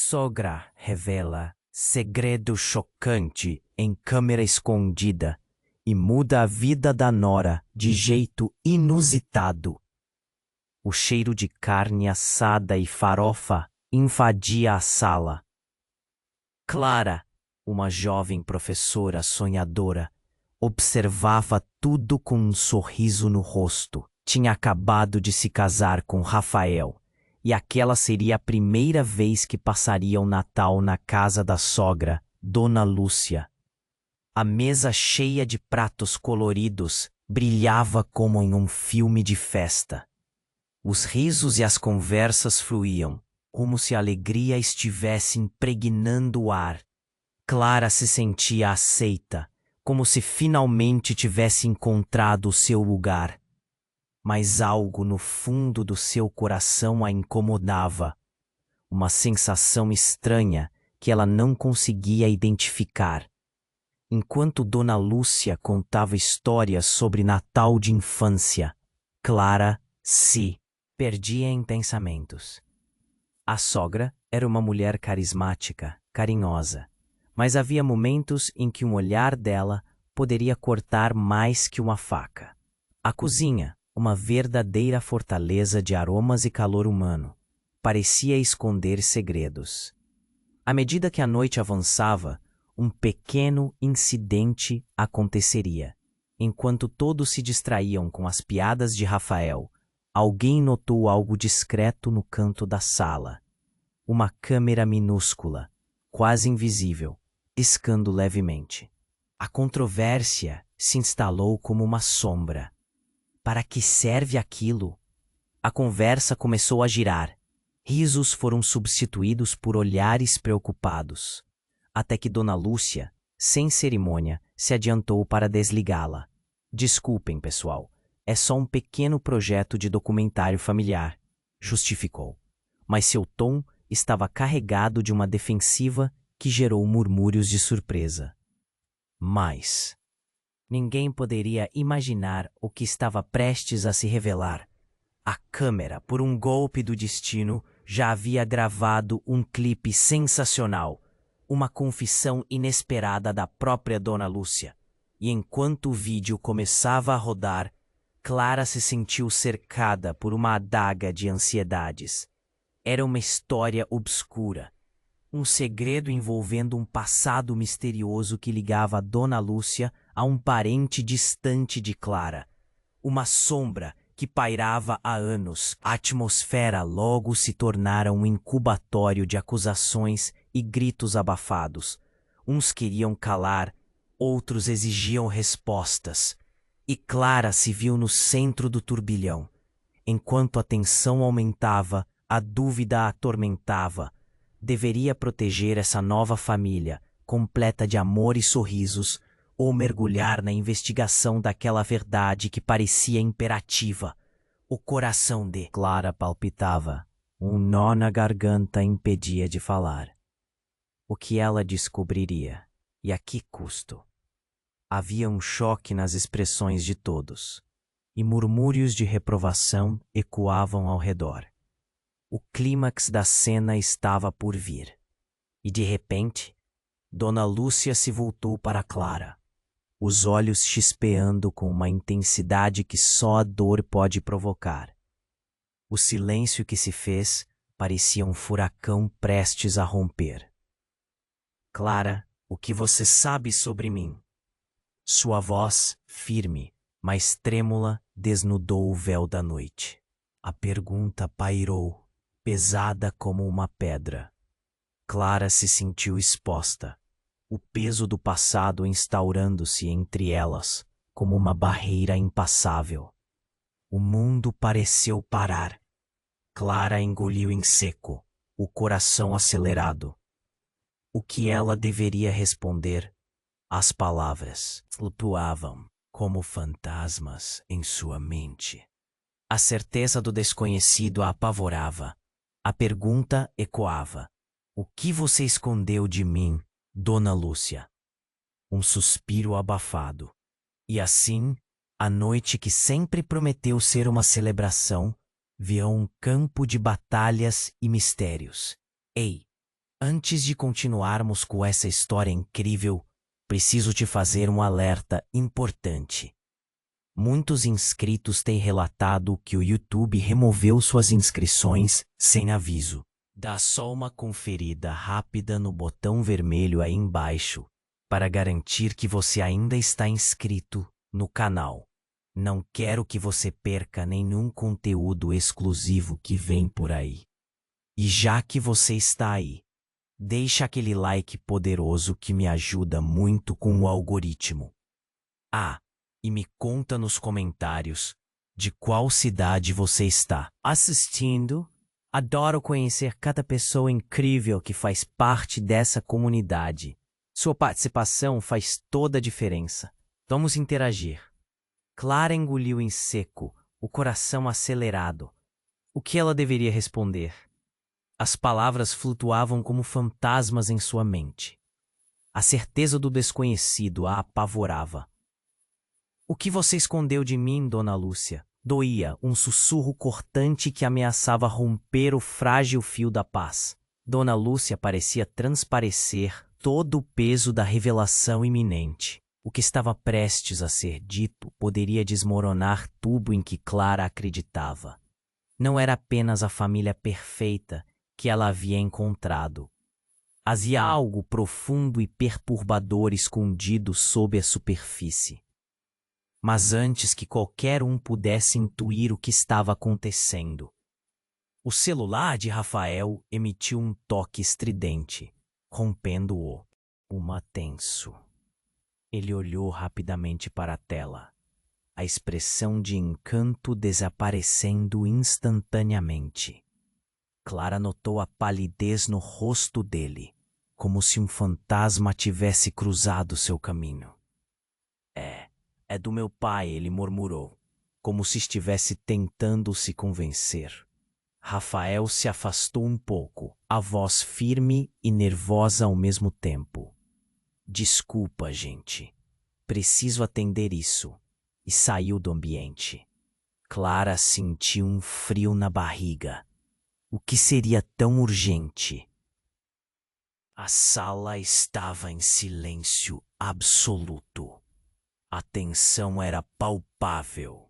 Sogra revela segredo chocante em câmera escondida e muda a vida da nora de jeito inusitado. O cheiro de carne assada e farofa invadia a sala. Clara, uma jovem professora sonhadora, observava tudo com um sorriso no rosto. Tinha acabado de se casar com Rafael, e aquela seria a primeira vez que passaria o Natal na casa da sogra, Dona Lúcia. A mesa cheia de pratos coloridos brilhava como em um filme de festa. Os risos e as conversas fluíam, como se a alegria estivesse impregnando o ar. Clara se sentia aceita, como se finalmente tivesse encontrado o seu lugar. Mas algo no fundo do seu coração a incomodava. Uma sensação estranha que ela não conseguia identificar. Enquanto Dona Lúcia contava histórias sobre Natal de infância, Clara se perdia em pensamentos. A sogra era uma mulher carismática, carinhosa, mas havia momentos em que um olhar dela poderia cortar mais que uma faca. A cozinha, uma verdadeira fortaleza de aromas e calor humano, parecia esconder segredos. À medida que a noite avançava, um pequeno incidente aconteceria. Enquanto todos se distraíam com as piadas de Rafael, alguém notou algo discreto no canto da sala. Uma câmera minúscula, quase invisível, piscando levemente. A controvérsia se instalou como uma sombra. Para que serve aquilo? A conversa começou a girar. Risos foram substituídos por olhares preocupados, até que Dona Lúcia, sem cerimônia, se adiantou para desligá-la. Desculpem, pessoal, é só um pequeno projeto de documentário familiar, justificou. Mas seu tom estava carregado de uma defensiva que gerou murmúrios de surpresa. Mas ninguém poderia imaginar o que estava prestes a se revelar. A câmera, por um golpe do destino, já havia gravado um clipe sensacional, uma confissão inesperada da própria Dona Lúcia. E enquanto o vídeo começava a rodar, Clara se sentiu cercada por uma adaga de ansiedades. Era uma história obscura, um segredo envolvendo um passado misterioso que ligava a Dona Lúcia a um parente distante de Clara. Uma sombra que pairava há anos. A atmosfera logo se tornara um incubatório de acusações e gritos abafados. Uns queriam calar, outros exigiam respostas. E Clara se viu no centro do turbilhão. Enquanto a tensão aumentava, a dúvida a atormentava. Deveria proteger essa nova família, completa de amor e sorrisos, ou mergulhar na investigação daquela verdade que parecia imperativa. O coração de Clara palpitava. Um nó na garganta impedia de falar. O que ela descobriria? E a que custo? Havia um choque nas expressões de todos, e murmúrios de reprovação ecoavam ao redor. O clímax da cena estava por vir. E de repente, Dona Lúcia se voltou para Clara, os olhos chispeando com uma intensidade que só a dor pode provocar. O silêncio que se fez parecia um furacão prestes a romper. Clara, o que você sabe sobre mim? Sua voz, firme, mas trêmula, desnudou o véu da noite. A pergunta pairou, pesada como uma pedra. Clara se sentiu exposta, o peso do passado instaurando-se entre elas, como uma barreira impassável. O mundo pareceu parar. Clara engoliu em seco, o coração acelerado. O que ela deveria responder? As palavras flutuavam como fantasmas em sua mente. A certeza do desconhecido a apavorava. A pergunta ecoava. O que você escondeu de mim, Dona Lúcia? Um suspiro abafado. E assim, a noite que sempre prometeu ser uma celebração, viu um campo de batalhas e mistérios. Ei, Antes de continuarmos com essa história incrível, preciso te fazer um alerta importante. Muitos inscritos têm relatado que o YouTube removeu suas inscrições sem aviso. Dá só uma conferida rápida no botão vermelho aí embaixo para garantir que você ainda está inscrito no canal. Não quero que você perca nenhum conteúdo exclusivo que vem por aí. E já que você está aí, deixa aquele like poderoso que me ajuda muito com o algoritmo. E me conta nos comentários de qual cidade você está assistindo. Adoro conhecer cada pessoa incrível que faz parte dessa comunidade. Sua participação faz toda a diferença. Vamos interagir. Clara engoliu em seco, o coração acelerado. O que ela deveria responder? As palavras flutuavam como fantasmas em sua mente. A certeza do desconhecido a apavorava. O que você escondeu de mim, Dona Lúcia? Doía, um sussurro cortante que ameaçava romper o frágil fio da paz. Dona Lúcia parecia transparecer todo o peso da revelação iminente. O que estava prestes a ser dito poderia desmoronar tudo em que Clara acreditava. Não era apenas a família perfeita que ela havia encontrado. Havia algo profundo e perturbador escondido sob a superfície. Mas antes que qualquer um pudesse intuir o que estava acontecendo, o celular de Rafael emitiu um toque estridente, rompendo-o. Uma tenso. Ele olhou rapidamente para a tela, a expressão de encanto desaparecendo instantaneamente. Clara notou a palidez no rosto dele, como se um fantasma tivesse cruzado seu caminho. É do meu pai, ele murmurou, como se estivesse tentando se convencer. Rafael se afastou um pouco, a voz firme e nervosa ao mesmo tempo. Desculpa, gente. Preciso atender isso. E saiu do ambiente. Clara sentiu um frio na barriga. O que seria tão urgente? A sala estava em silêncio absoluto. A tensão era palpável.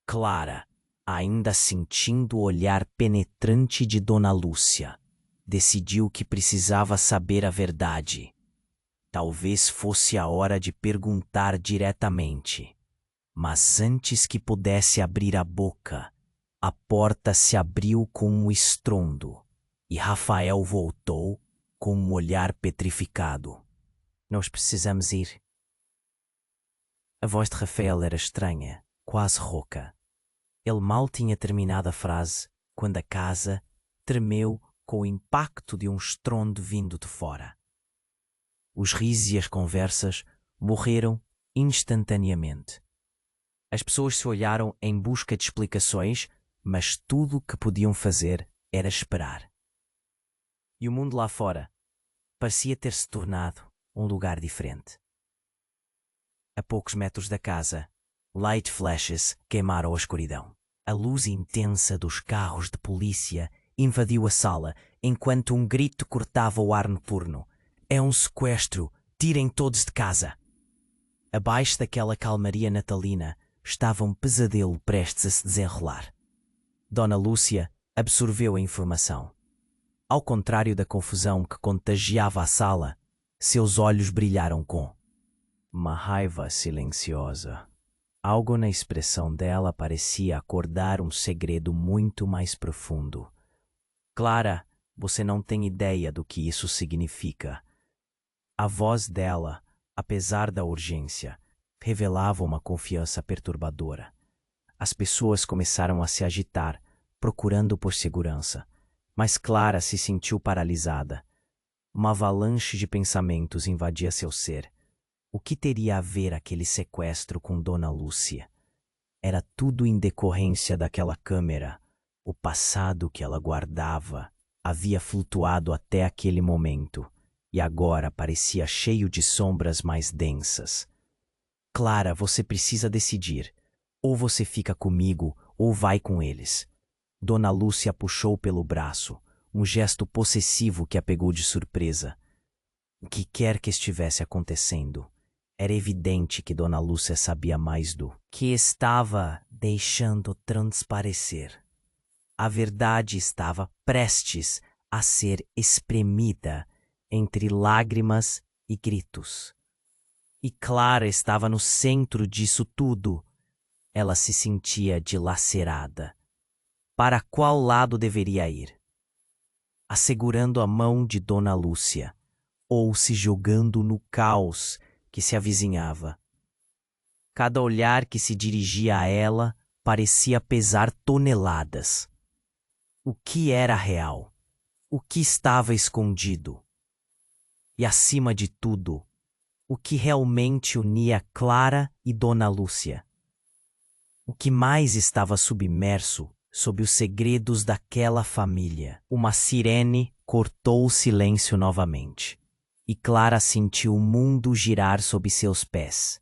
Clara, ainda sentindo o olhar penetrante de Dona Lúcia, decidiu que precisava saber a verdade. Talvez fosse a hora de perguntar diretamente. Mas antes que pudesse abrir a boca, a porta se abriu com um estrondo e Rafael voltou com um olhar petrificado. Nós precisamos ir. A voz de Rafael era estranha, quase rouca. Ele mal tinha terminado a frase quando a casa tremeu com o impacto de um estrondo vindo de fora. Os risos e as conversas morreram instantaneamente. As pessoas se olharam em busca de explicações, mas tudo o que podiam fazer era esperar. E o mundo lá fora parecia ter se tornado um lugar diferente. A poucos metros da casa, light flashes queimaram a escuridão. A luz intensa dos carros de polícia invadiu a sala, enquanto um grito cortava o ar noturno. É um sequestro! Tirem todos de casa! Abaixo daquela calmaria natalina estava um pesadelo prestes a se desenrolar. Dona Lúcia absorveu a informação. Ao contrário da confusão que contagiava a sala, seus olhos brilharam com uma raiva silenciosa. Algo na expressão dela parecia acordar um segredo muito mais profundo. Clara, você não tem ideia do que isso significa. A voz dela, apesar da urgência, revelava uma confiança perturbadora. As pessoas começaram a se agitar, procurando por segurança, mas Clara se sentiu paralisada. Uma avalanche de pensamentos invadia seu ser. O que teria a ver aquele sequestro com Dona Lúcia? Era tudo em decorrência daquela câmera. O passado que ela guardava havia flutuado até aquele momento e agora parecia cheio de sombras mais densas. Clara, você precisa decidir. Ou você fica comigo ou vai com eles. Dona Lúcia puxou pelo braço, um gesto possessivo que a pegou de surpresa. O que quer que estivesse acontecendo, era evidente que Dona Lúcia sabia mais do que estava deixando transparecer. A verdade estava prestes a ser espremida entre lágrimas e gritos. E Clara estava no centro disso tudo. Ela se sentia dilacerada. Para qual lado deveria ir? Assegurando a mão de Dona Lúcia, ou se jogando no caos que se avizinhava. Cada olhar que se dirigia a ela parecia pesar toneladas. O que era real? O que estava escondido? E, acima de tudo, o que realmente unia Clara e Dona Lúcia? O que mais estava submerso sob os segredos daquela família? Uma sirene cortou o silêncio novamente, e Clara sentiu o mundo girar sob seus pés.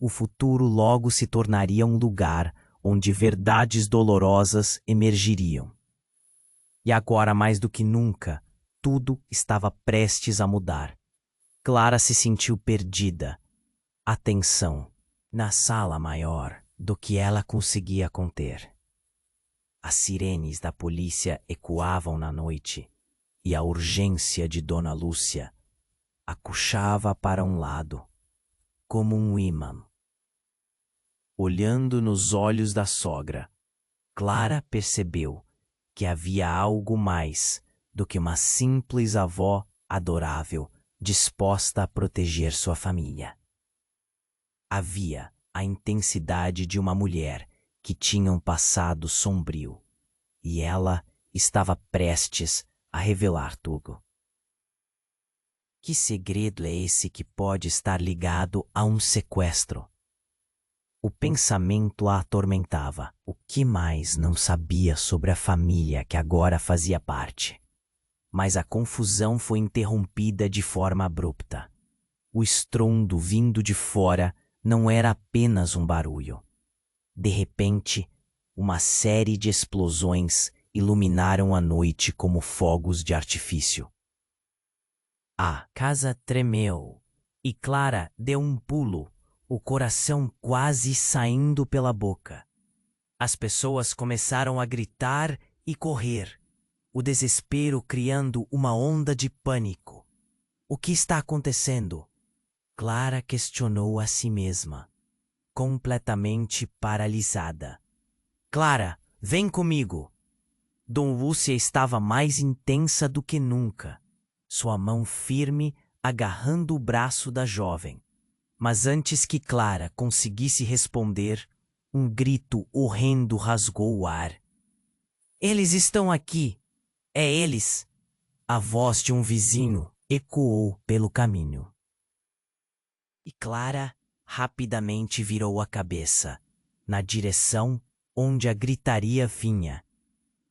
O futuro logo se tornaria um lugar onde verdades dolorosas emergiriam. E agora, mais do que nunca, tudo estava prestes a mudar. Clara se sentiu perdida. Atenção, na sala maior do que ela conseguia conter. As sirenes da polícia ecoavam na noite, e a urgência de Dona Lúcia acuchava para um lado, como um ímã. Olhando nos olhos da sogra, Clara percebeu que havia algo mais do que uma simples avó adorável disposta a proteger sua família. Havia a intensidade de uma mulher que tinha um passado sombrio, e ela estava prestes a revelar tudo. Que segredo é esse que pode estar ligado a um sequestro? O pensamento a atormentava. O que mais não sabia sobre a família que agora fazia parte? Mas a confusão foi interrompida de forma abrupta. O estrondo vindo de fora não era apenas um barulho. De repente, uma série de explosões iluminaram a noite como fogos de artifício. A casa tremeu e Clara deu um pulo, o coração quase saindo pela boca. As pessoas começaram a gritar e correr, o desespero criando uma onda de pânico. O que está acontecendo? Clara questionou a si mesma, completamente paralisada. Clara, vem comigo! Dona Lúcia estava mais intensa do que nunca, sua mão firme agarrando o braço da jovem. Mas antes que Clara conseguisse responder, um grito horrendo rasgou o ar. Eles estão aqui! É eles! A voz de um vizinho ecoou pelo caminho. E Clara rapidamente virou a cabeça, na direção onde a gritaria vinha.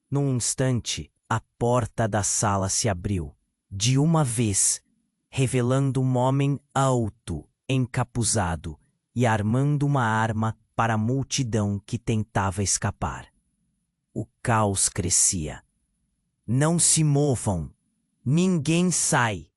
Num instante, a porta da sala se abriu, de uma vez, revelando um homem alto, encapuzado e armando uma arma para a multidão que tentava escapar. O caos crescia. Não se movam! Ninguém sai!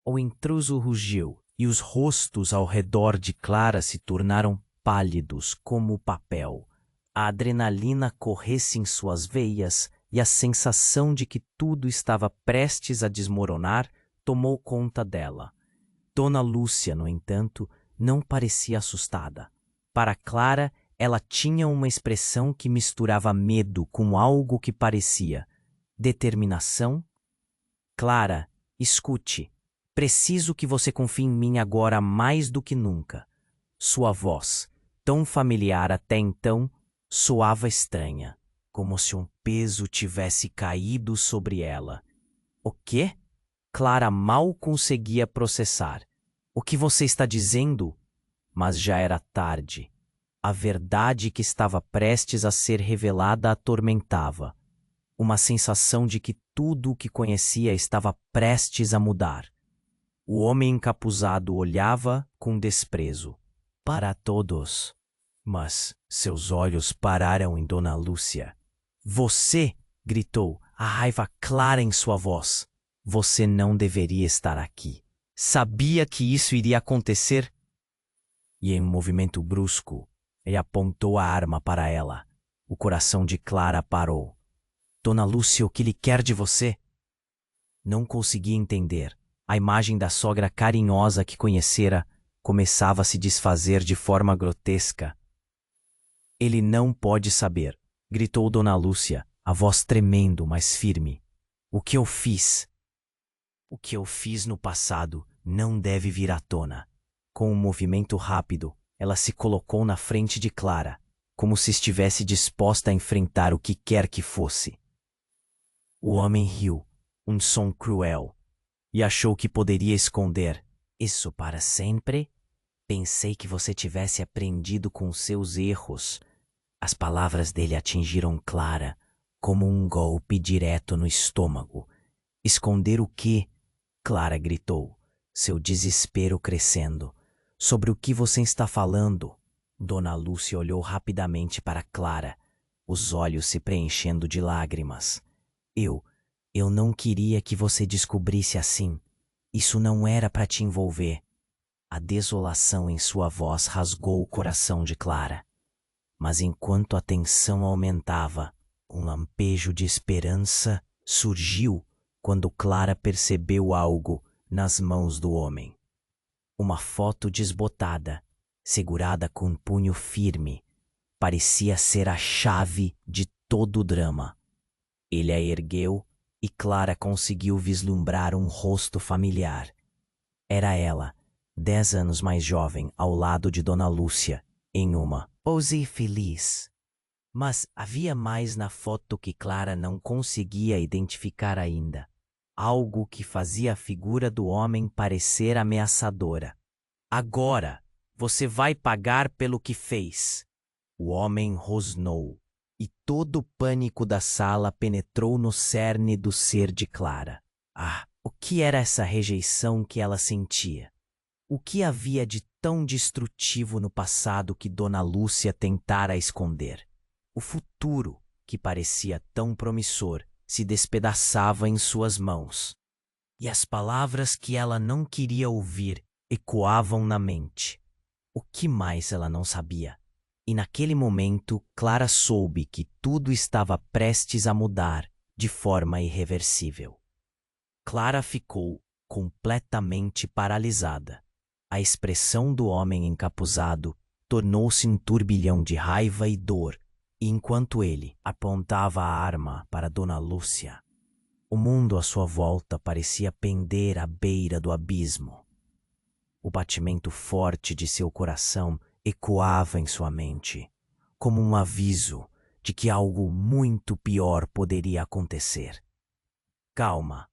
O intruso rugiu e os rostos ao redor de Clara se tornaram pálidos como papel. A adrenalina corresse em suas veias e a sensação de que tudo estava prestes a desmoronar tomou conta dela. Dona Lúcia, no entanto, não parecia assustada. Para Clara, ela tinha uma expressão que misturava medo com algo que parecia determinação. Clara, escute. Preciso que você confie em mim agora mais do que nunca. Sua voz, tão familiar até então, soava estranha, como se um peso tivesse caído sobre ela. O quê? Clara mal conseguia processar. O que você está dizendo? Mas já era tarde. A verdade que estava prestes a ser revelada a atormentava. Uma sensação de que tudo o que conhecia estava prestes a mudar. O homem encapuzado olhava com desprezo para todos, mas seus olhos pararam em Dona Lúcia. Você! Gritou, a raiva clara em sua voz. Você não deveria estar aqui. Sabia que isso iria acontecer? E em um movimento brusco, ele apontou a arma para ela. O coração de Clara parou. Dona Lúcia, o que lhe quer de você? Não conseguia entender. A imagem da sogra carinhosa que conhecera começava a se desfazer de forma grotesca. Ele não pode saber, gritou Dona Lúcia, a voz tremendo, mas firme. O que eu fiz? O que eu fiz no passado não deve vir à tona. Com um movimento rápido, ela se colocou na frente de Clara, como se estivesse disposta a enfrentar o que quer que fosse. O homem riu, um som cruel, e achou que poderia esconder. Isso para sempre? Pensei que você tivesse aprendido com seus erros. As palavras dele atingiram Clara, como um golpe direto no estômago. Esconder o quê? Clara gritou, seu desespero crescendo. Sobre o que você está falando? Dona Lúcia olhou rapidamente para Clara, os olhos se preenchendo de lágrimas. Eu não queria que você descobrisse assim. Isso não era para te envolver. A desolação em sua voz rasgou o coração de Clara. Mas enquanto a tensão aumentava, um lampejo de esperança surgiu quando Clara percebeu algo nas mãos do homem. Uma foto desbotada, segurada com um punho firme, parecia ser a chave de todo o drama. Ele a ergueu e Clara conseguiu vislumbrar um rosto familiar. Era ela, 10 anos mais jovem, ao lado de Dona Lúcia, em uma pose feliz. Mas havia mais na foto que Clara não conseguia identificar ainda. Algo que fazia a figura do homem parecer ameaçadora. Agora, você vai pagar pelo que fez. O homem rosnou, e todo o pânico da sala penetrou no cerne do ser de Clara. Ah, o que era essa rejeição que ela sentia? O que havia de tão destrutivo no passado que Dona Lúcia tentara esconder? O futuro, que parecia tão promissor, se despedaçava em suas mãos. E as palavras que ela não queria ouvir ecoavam na mente. O que mais ela não sabia? E naquele momento, Clara soube que tudo estava prestes a mudar de forma irreversível. Clara ficou completamente paralisada. A expressão do homem encapuzado tornou-se um turbilhão de raiva e dor, e enquanto ele apontava a arma para Dona Lúcia, o mundo à sua volta parecia pender à beira do abismo. O batimento forte de seu coração ecoava em sua mente, como um aviso de que algo muito pior poderia acontecer. Calma,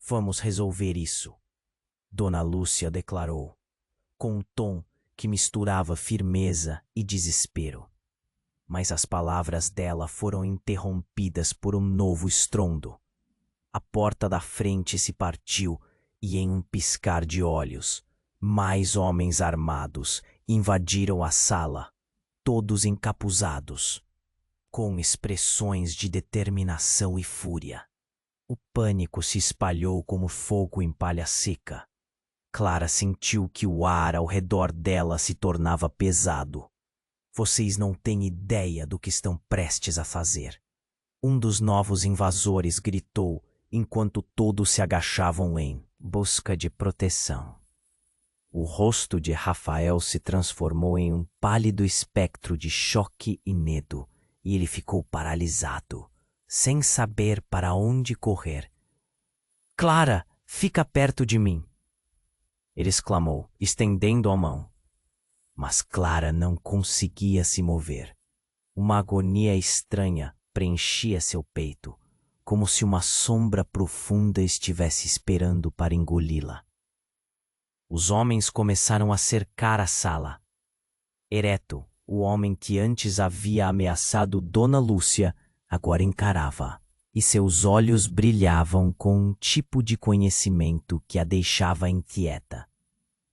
vamos resolver isso, Dona Lúcia declarou, com um tom que misturava firmeza e desespero. Mas as palavras dela foram interrompidas por um novo estrondo. A porta da frente se partiu e, em um piscar de olhos, mais homens armados invadiram a sala, todos encapuzados, com expressões de determinação e fúria. O pânico se espalhou como fogo em palha seca. Clara sentiu que o ar ao redor dela se tornava pesado. Vocês não têm ideia do que estão prestes a fazer. Um dos novos invasores gritou enquanto todos se agachavam em busca de proteção. O rosto de Rafael se transformou em um pálido espectro de choque e medo, e ele ficou paralisado, sem saber para onde correr. Clara, fica perto de mim! Ele exclamou, estendendo a mão. Mas Clara não conseguia se mover. Uma agonia estranha preenchia seu peito, como se uma sombra profunda estivesse esperando para engoli-la. Os homens começaram a cercar a sala. Ereto, o homem que antes havia ameaçado Dona Lúcia, agora encarava, e seus olhos brilhavam com um tipo de conhecimento que a deixava inquieta.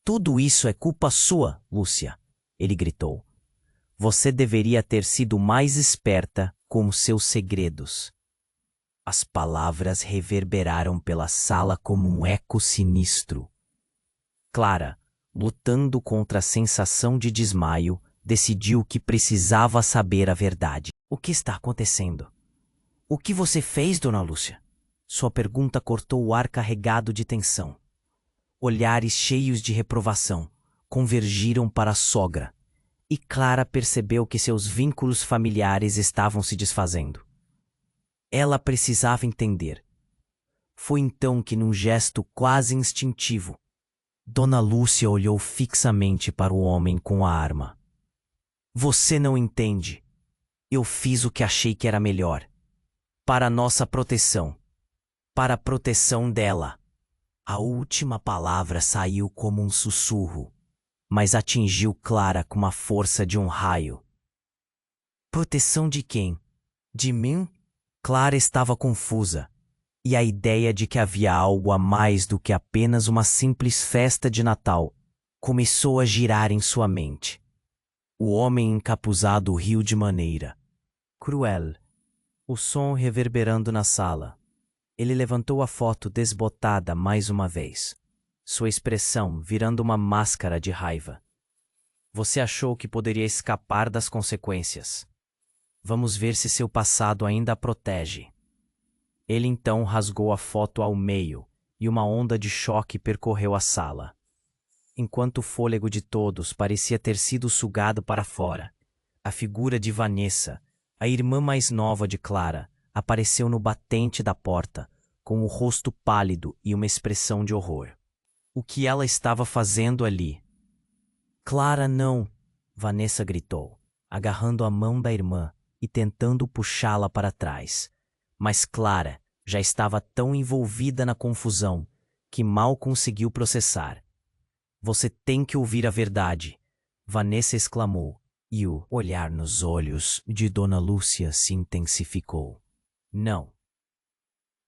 Tudo isso é culpa sua, Lúcia, ele gritou. Você deveria ter sido mais esperta com seus segredos. As palavras reverberaram pela sala como um eco sinistro. Clara, lutando contra a sensação de desmaio, decidiu que precisava saber a verdade. O que está acontecendo? O que você fez, Dona Lúcia? Sua pergunta cortou o ar carregado de tensão. Olhares cheios de reprovação convergiram para a sogra, e Clara percebeu que seus vínculos familiares estavam se desfazendo. Ela precisava entender. Foi então que, num gesto quase instintivo, Dona Lúcia olhou fixamente para o homem com a arma. Você não entende. Eu fiz o que achei que era melhor. Para nossa proteção. Para a proteção dela. A última palavra saiu como um sussurro, mas atingiu Clara com a força de um raio. Proteção de quem? De mim? Clara estava confusa, e a ideia de que havia algo a mais do que apenas uma simples festa de Natal começou a girar em sua mente. O homem encapuzado riu de maneira cruel, o som reverberando na sala. Ele levantou a foto desbotada mais uma vez, sua expressão virando uma máscara de raiva. Você achou que poderia escapar das consequências. Vamos ver se seu passado ainda a protege. Ele então rasgou a foto ao meio e uma onda de choque percorreu a sala. Enquanto o fôlego de todos parecia ter sido sugado para fora, a figura de Vanessa, a irmã mais nova de Clara, apareceu no batente da porta, com o rosto pálido e uma expressão de horror. O que ela estava fazendo ali? Clara, não! Vanessa gritou, agarrando a mão da irmã e tentando puxá-la para trás. Mas Clara já estava tão envolvida na confusão que mal conseguiu processar. Você tem que ouvir a verdade, Vanessa exclamou, e o olhar nos olhos de Dona Lúcia se intensificou. Não.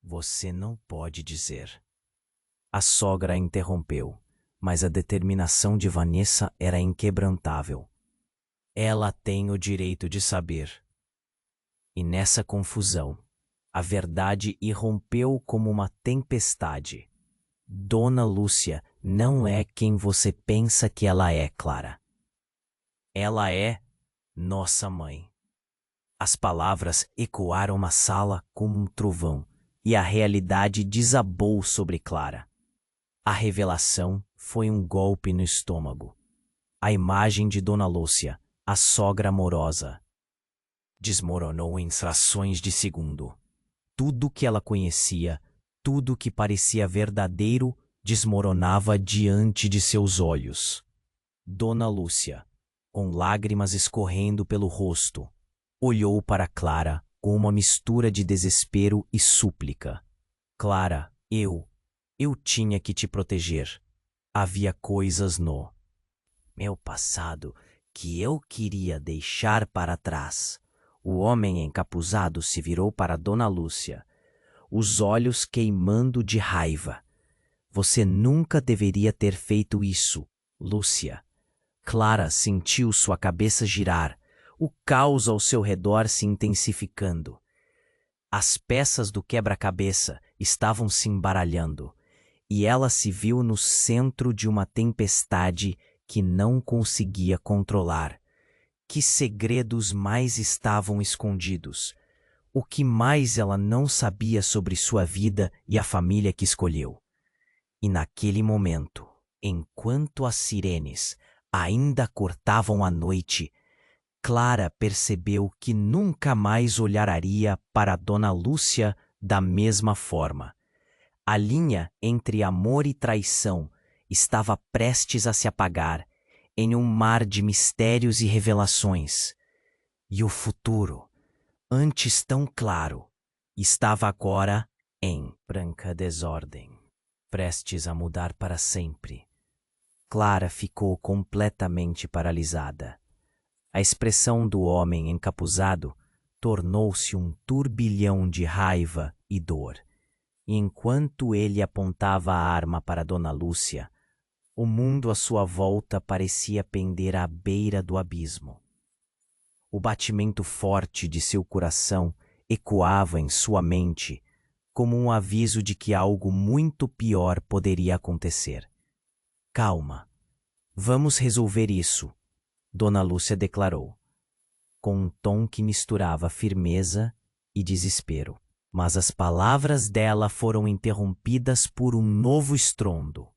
Você não pode dizer. A sogra a interrompeu, mas a determinação de Vanessa era inquebrantável. Ela tem o direito de saber. E nessa confusão, a verdade irrompeu como uma tempestade. Dona Lúcia não é quem você pensa que ela é, Clara. Ela é nossa mãe. As palavras ecoaram na sala como um trovão, e a realidade desabou sobre Clara. A revelação foi um golpe no estômago. A imagem de Dona Lúcia, a sogra amorosa, desmoronou em frações de segundo. Tudo que ela conhecia, tudo que parecia verdadeiro, desmoronava diante de seus olhos. Dona Lúcia, com lágrimas escorrendo pelo rosto, olhou para Clara com uma mistura de desespero e súplica. Clara, eu tinha que te proteger. Havia coisas no meu passado que eu queria deixar para trás. O homem encapuzado se virou para Dona Lúcia, os olhos queimando de raiva. Você nunca deveria ter feito isso, Lúcia. Clara sentiu sua cabeça girar, o caos ao seu redor se intensificando. As peças do quebra-cabeça estavam se embaralhando, e ela se viu no centro de uma tempestade que não conseguia controlar. Que segredos mais estavam escondidos? O que mais ela não sabia sobre sua vida e a família que escolheu? E naquele momento, enquanto as sirenes ainda cortavam a noite, Clara percebeu que nunca mais olharia para Dona Lúcia da mesma forma. A linha entre amor e traição estava prestes a se apagar em um mar de mistérios e revelações. E o futuro, antes tão claro, estava agora em branca desordem, prestes a mudar para sempre. Clara ficou completamente paralisada. A expressão do homem encapuzado tornou-se um turbilhão de raiva e dor. E enquanto ele apontava a arma para Dona Lúcia, o mundo à sua volta parecia pender à beira do abismo. O batimento forte de seu coração ecoava em sua mente como um aviso de que algo muito pior poderia acontecer. Calma, vamos resolver isso, Dona Lúcia declarou, com um tom que misturava firmeza e desespero. Mas as palavras dela foram interrompidas por um novo estrondo.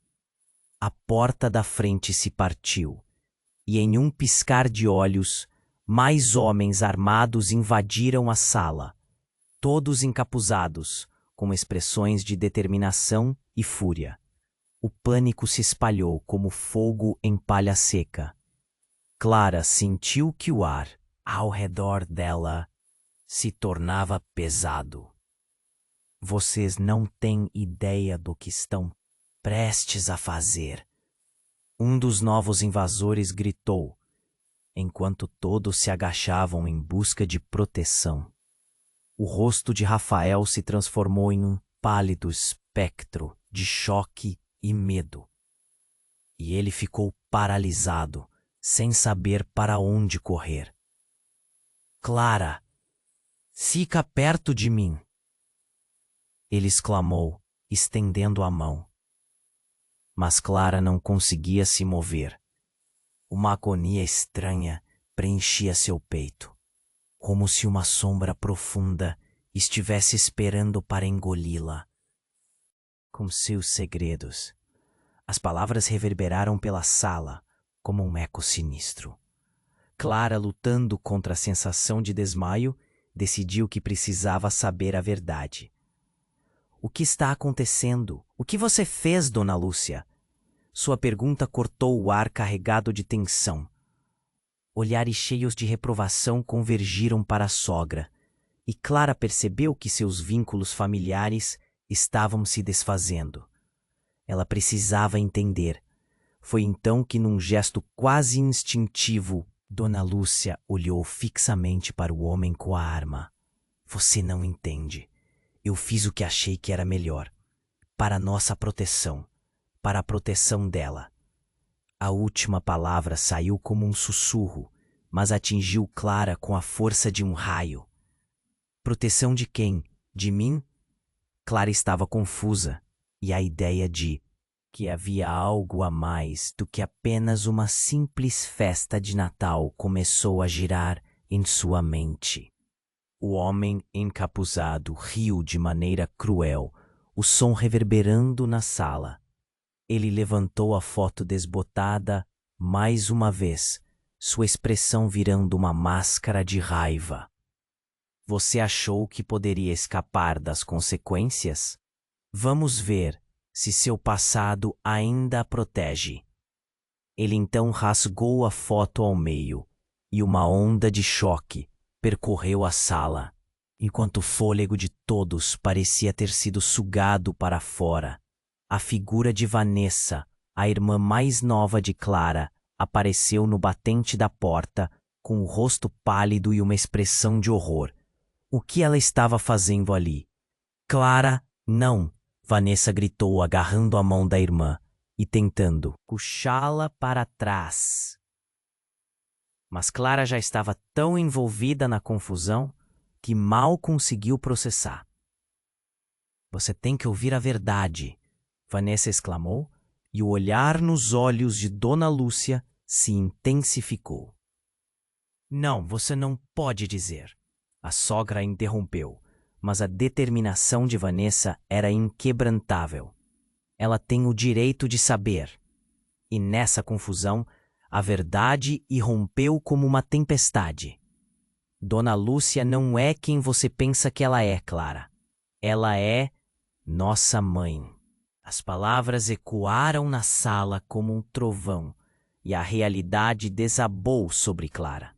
A porta da frente se partiu, e em um piscar de olhos, mais homens armados invadiram a sala, todos encapuzados, com expressões de determinação e fúria. O pânico se espalhou como fogo em palha seca. Clara sentiu que o ar, ao redor dela, se tornava pesado. Vocês não têm ideia do que estão prestes a fazer. Um dos novos invasores gritou, enquanto todos se agachavam em busca de proteção. O rosto de Rafael se transformou em um pálido espectro de choque e medo. E ele ficou paralisado, sem saber para onde correr. Clara, fica perto de mim! Ele exclamou, estendendo a mão. Mas Clara não conseguia se mover. Uma agonia estranha preenchia seu peito, como se uma sombra profunda estivesse esperando para engoli-la. Com seus segredos, as palavras reverberaram pela sala como um eco sinistro. Clara, lutando contra a sensação de desmaio, decidiu que precisava saber a verdade. O que está acontecendo? O que você fez, Dona Lúcia? Sua pergunta cortou o ar carregado de tensão. Olhares cheios de reprovação convergiram para a sogra, e Clara percebeu que seus vínculos familiares estavam se desfazendo. Ela precisava entender. Foi então que, num gesto quase instintivo, Dona Lúcia olhou fixamente para o homem com a arma. Você não entende. Eu fiz o que achei que era melhor. Para nossa proteção. Para a proteção dela. A última palavra saiu como um sussurro, mas atingiu Clara com a força de um raio. Proteção de quem? De mim? Clara estava confusa, e a ideia de que havia algo a mais do que apenas uma simples festa de Natal começou a girar em sua mente. O homem encapuzado riu de maneira cruel, o som reverberando na sala. Ele levantou a foto desbotada mais uma vez, sua expressão virando uma máscara de raiva. Você achou que poderia escapar das consequências? Vamos ver se seu passado ainda a protege. Ele então rasgou a foto ao meio, e uma onda de choque percorreu a sala, enquanto o fôlego de todos parecia ter sido sugado para fora. A figura de Vanessa, a irmã mais nova de Clara, apareceu no batente da porta, com o rosto pálido e uma expressão de horror. O que ela estava fazendo ali? Clara, não! Vanessa gritou, agarrando a mão da irmã e tentando puxá-la para trás. Mas Clara já estava tão envolvida na confusão que mal conseguiu processar. Você tem que ouvir a verdade, Vanessa exclamou, e o olhar nos olhos de Dona Lúcia se intensificou. Não, você não pode dizer. A sogra a interrompeu, mas a determinação de Vanessa era inquebrantável. Ela tem o direito de saber. E nessa confusão, a verdade irrompeu como uma tempestade. Dona Lúcia não é quem você pensa que ela é, Clara. Ela é nossa mãe. As palavras ecoaram na sala como um trovão, e a realidade desabou sobre Clara.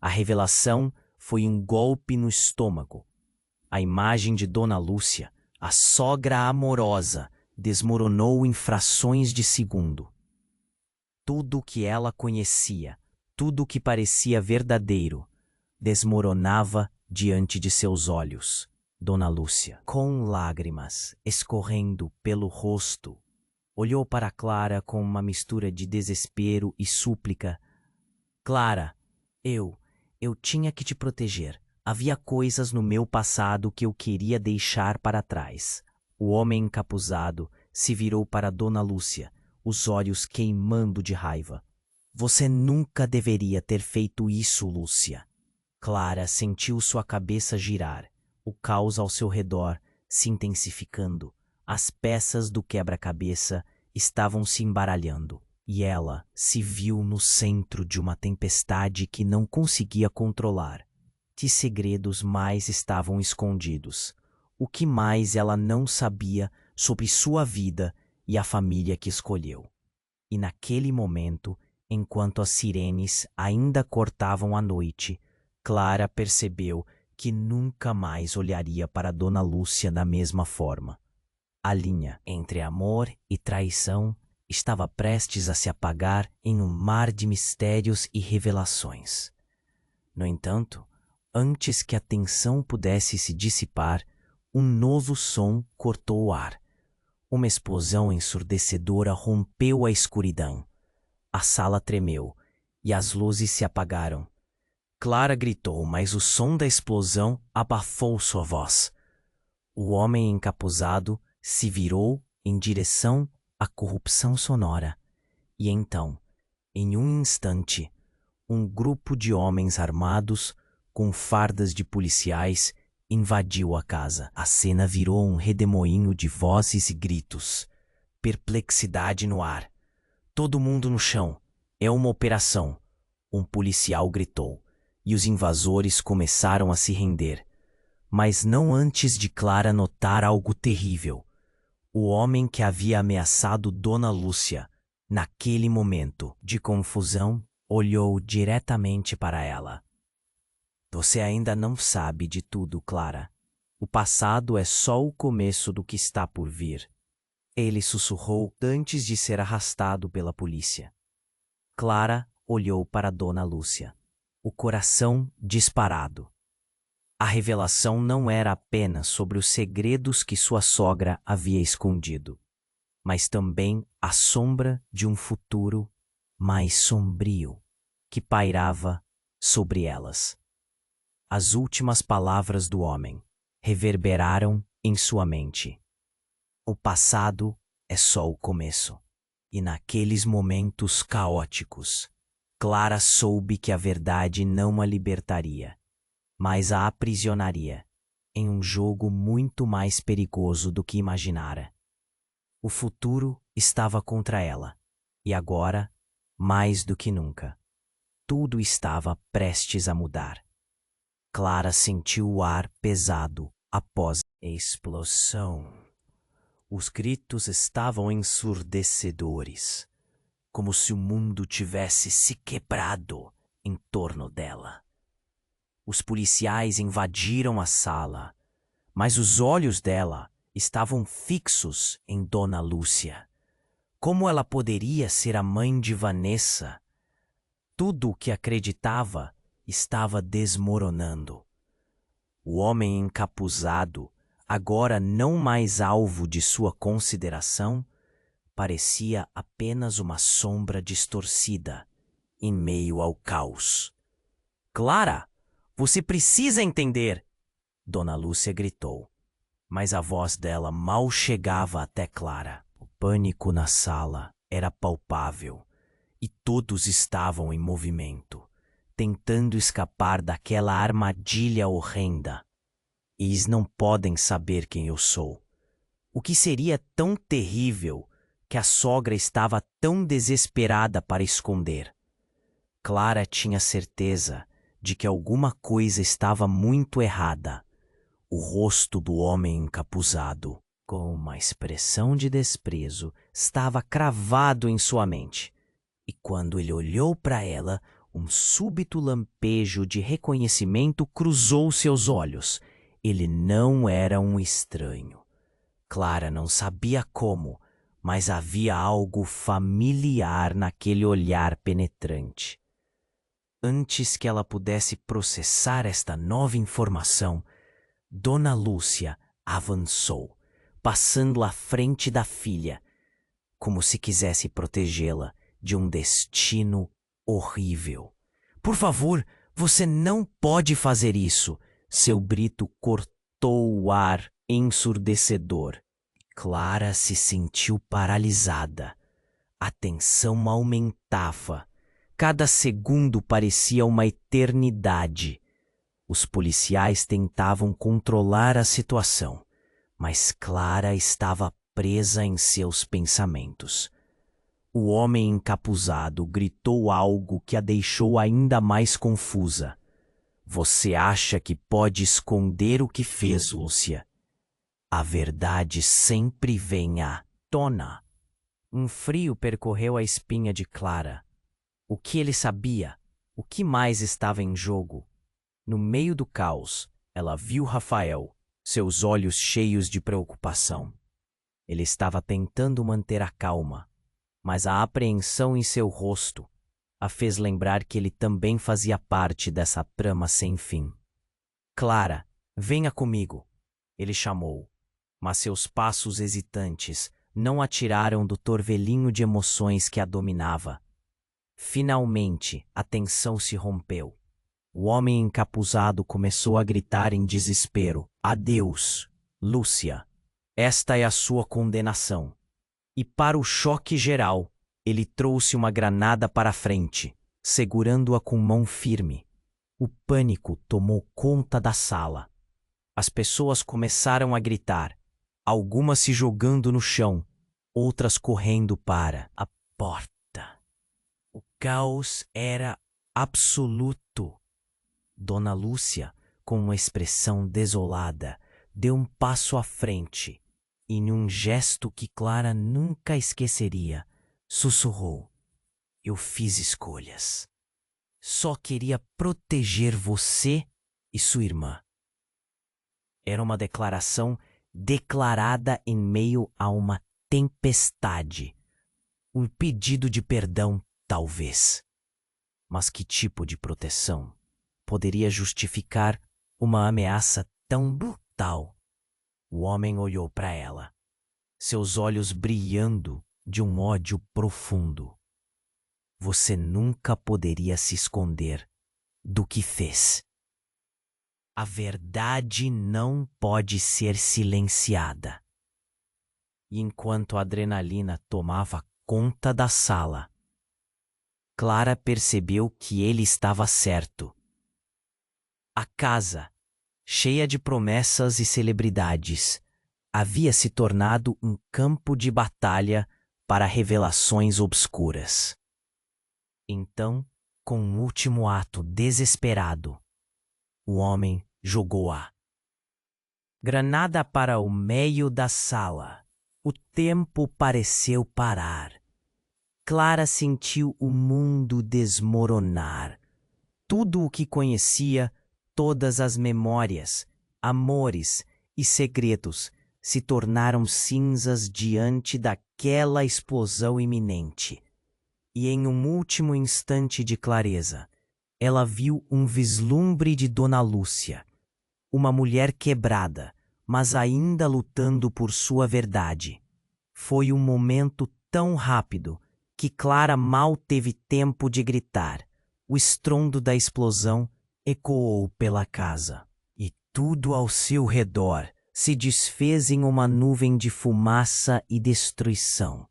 A revelação foi um golpe no estômago. A imagem de Dona Lúcia, a sogra amorosa, desmoronou em frações de segundo. Tudo o que ela conhecia, tudo o que parecia verdadeiro, desmoronava diante de seus olhos. Dona Lúcia, com lágrimas escorrendo pelo rosto, olhou para Clara com uma mistura de desespero e súplica. Clara, eu tinha que te proteger. Havia coisas no meu passado que eu queria deixar para trás. O homem encapuzado se virou para Dona Lúcia, os olhos queimando de raiva. Você nunca deveria ter feito isso, Lúcia. Clara sentiu sua cabeça girar, o caos ao seu redor se intensificando. As peças do quebra-cabeça estavam se embaralhando, e ela se viu no centro de uma tempestade que não conseguia controlar. Que segredos mais estavam escondidos? O que mais ela não sabia sobre sua vida e a família que escolheu? E naquele momento, enquanto as sirenes ainda cortavam a noite, Clara percebeu que nunca mais olharia para Dona Lúcia da mesma forma. A linha entre amor e traição estava prestes a se apagar em um mar de mistérios e revelações. No entanto, antes que a tensão pudesse se dissipar, um novo som cortou o ar. Uma explosão ensurdecedora rompeu a escuridão. A sala tremeu e as luzes se apagaram. Clara gritou, mas o som da explosão abafou sua voz. O homem encapuzado se virou em direção à corrupção sonora. E então, em um instante, um grupo de homens armados, com fardas de policiais, invadiu a casa. A cena virou um redemoinho de vozes e gritos. Perplexidade no ar. Todo mundo no chão. É uma operação. Um policial gritou, e os invasores começaram a se render. Mas não antes de Clara notar algo terrível. O homem que havia ameaçado Dona Lúcia, naquele momento de confusão, olhou diretamente para ela. Você ainda não sabe de tudo, Clara. O passado é só o começo do que está por vir. Ele sussurrou antes de ser arrastado pela polícia. Clara olhou para Dona Lúcia, o coração disparado. A revelação não era apenas sobre os segredos que sua sogra havia escondido, mas também a sombra de um futuro mais sombrio que pairava sobre elas. As últimas palavras do homem reverberaram em sua mente. O passado é só o começo. E naqueles momentos caóticos, Clara soube que a verdade não a libertaria, mas a aprisionaria em um jogo muito mais perigoso do que imaginara. O futuro estava contra ela, e agora, mais do que nunca, tudo estava prestes a mudar. Clara sentiu o ar pesado após a explosão. Os gritos estavam ensurdecedores, como se o mundo tivesse se quebrado em torno dela. Os policiais invadiram a sala, mas os olhos dela estavam fixos em Dona Lúcia. Como ela poderia ser a mãe de Vanessa? Tudo o que acreditava estava desmoronando. O homem encapuzado, agora não mais alvo de sua consideração, parecia apenas uma sombra distorcida em meio ao caos. Clara, você precisa entender! Dona Lúcia gritou, mas a voz dela mal chegava até Clara. O pânico na sala era palpável e todos estavam em movimento, tentando escapar daquela armadilha horrenda. Eles não podem saber quem eu sou. O que seria tão terrível que a sogra estava tão desesperada para esconder? Clara tinha certeza de que alguma coisa estava muito errada. O rosto do homem encapuzado, com uma expressão de desprezo, estava cravado em sua mente. E quando ele olhou para ela, um súbito lampejo de reconhecimento cruzou seus olhos. Ele não era um estranho. Clara não sabia como, mas havia algo familiar naquele olhar penetrante. Antes que ela pudesse processar esta nova informação, Dona Lúcia avançou, passando à frente da filha, como se quisesse protegê-la de um destino horrível. Por favor, você não pode fazer isso, Seu grito cortou o ar ensurdecedor. Clara se sentiu paralisada. A tensão aumentava. Cada segundo parecia uma eternidade. Os policiais tentavam controlar a situação, mas Clara estava presa em seus pensamentos. O homem encapuzado gritou algo que a deixou ainda mais confusa. Você acha que pode esconder o que fez, Lúcia? A verdade sempre vem à tona. Um frio percorreu a espinha de Clara. O que ele sabia? O que mais estava em jogo? No meio do caos, ela viu Rafael, seus olhos cheios de preocupação. Ele estava tentando manter a calma, mas a apreensão em seu rosto a fez lembrar que ele também fazia parte dessa trama sem fim. Clara, venha comigo, ele chamou, mas seus passos hesitantes não a tiraram do torvelinho de emoções que a dominava. Finalmente, a tensão se rompeu. O homem encapuzado começou a gritar em desespero. Adeus, Lúcia. Esta é a sua condenação. E para o choque geral, ele trouxe uma granada para a frente, segurando-a com mão firme. O pânico tomou conta da sala. As pessoas começaram a gritar, algumas se jogando no chão, outras correndo para a porta. O caos era absoluto. Dona Lúcia, com uma expressão desolada, deu um passo à frente e, num gesto que Clara nunca esqueceria, sussurrou: Eu fiz escolhas. Só queria proteger você e sua irmã. Era uma declaração declarada em meio a uma tempestade. Um pedido de perdão, talvez. Mas que tipo de proteção poderia justificar uma ameaça tão brutal? O homem olhou para ela, seus olhos brilhando de um ódio profundo. Você nunca poderia se esconder do que fez. A verdade não pode ser silenciada. E enquanto a adrenalina tomava conta da sala, Clara percebeu que ele estava certo. A casa, cheia de promessas e celebridades, havia se tornado um campo de batalha para revelações obscuras. Então, com um último ato desesperado, o homem jogou a granada para o meio da sala. O tempo pareceu parar. Clara sentiu o mundo desmoronar. Tudo o que conhecia, todas as memórias, amores e segredos se tornaram cinzas diante daquela explosão iminente. E em um último instante de clareza, ela viu um vislumbre de Dona Lúcia, uma mulher quebrada, mas ainda lutando por sua verdade. Foi um momento tão rápido que Clara mal teve tempo de gritar. O estrondo da explosão ecoou pela casa, e tudo ao seu redor se desfez em uma nuvem de fumaça e destruição.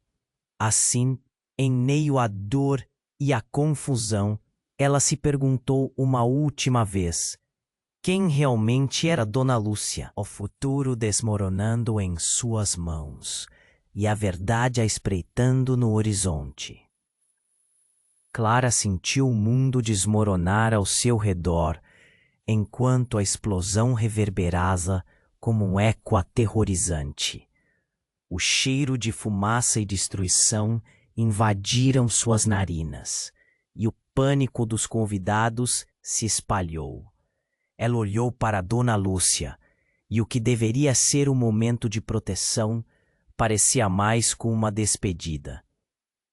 Assim, em meio à dor e à confusão, ela se perguntou uma última vez: quem realmente era Dona Lúcia? O futuro desmoronando em suas mãos e a verdade a espreitando no horizonte. Clara sentiu o mundo desmoronar ao seu redor, enquanto a explosão reverberava como um eco aterrorizante. O cheiro de fumaça e destruição invadiram suas narinas, e o pânico dos convidados se espalhou. Ela olhou para Dona Lúcia, e o que deveria ser um momento de proteção parecia mais como uma despedida.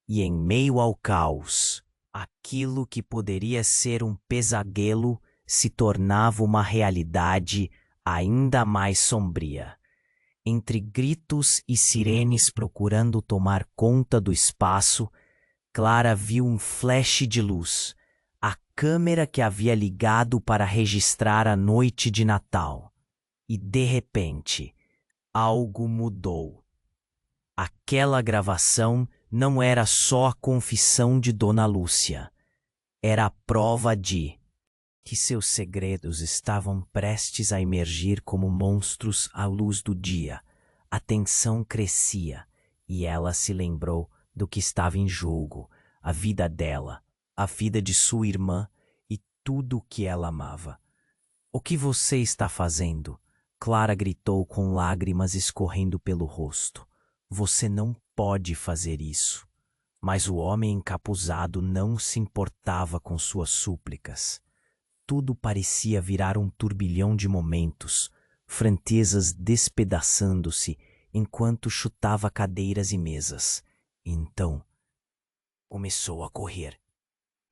E em meio ao caos, aquilo que poderia ser um pesadelo se tornava uma realidade ainda mais sombria. Entre gritos e sirenes procurando tomar conta do espaço, Clara viu um flash de luz. A câmera que havia ligado para registrar a noite de Natal. E, de repente, algo mudou. Aquela gravação não era só a confissão de Dona Lúcia. Era a prova de que seus segredos estavam prestes a emergir como monstros à luz do dia. A tensão crescia e ela se lembrou do que estava em jogo, a vida dela, a vida de sua irmã e tudo o que ela amava. "O que você está fazendo?" Clara gritou com lágrimas escorrendo pelo rosto. "Você não pode fazer isso." Mas o homem encapuzado não se importava com suas súplicas. Tudo parecia virar um turbilhão de momentos, franquezas despedaçando-se enquanto chutava cadeiras e mesas. Então, começou a correr.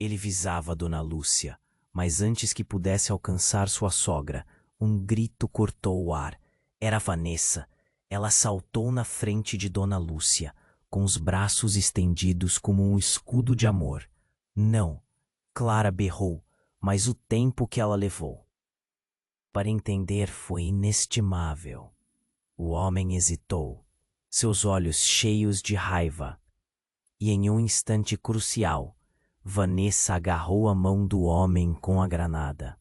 Ele visava Dona Lúcia, mas antes que pudesse alcançar sua sogra, um grito cortou o ar. Era Vanessa. Ela saltou na frente de Dona Lúcia, com os braços estendidos como um escudo de amor. "Não!" Clara berrou, mas o tempo que ela levou para entender foi inestimável. O homem hesitou, seus olhos cheios de raiva. E em um instante crucial, Vanessa agarrou a mão do homem com a granada.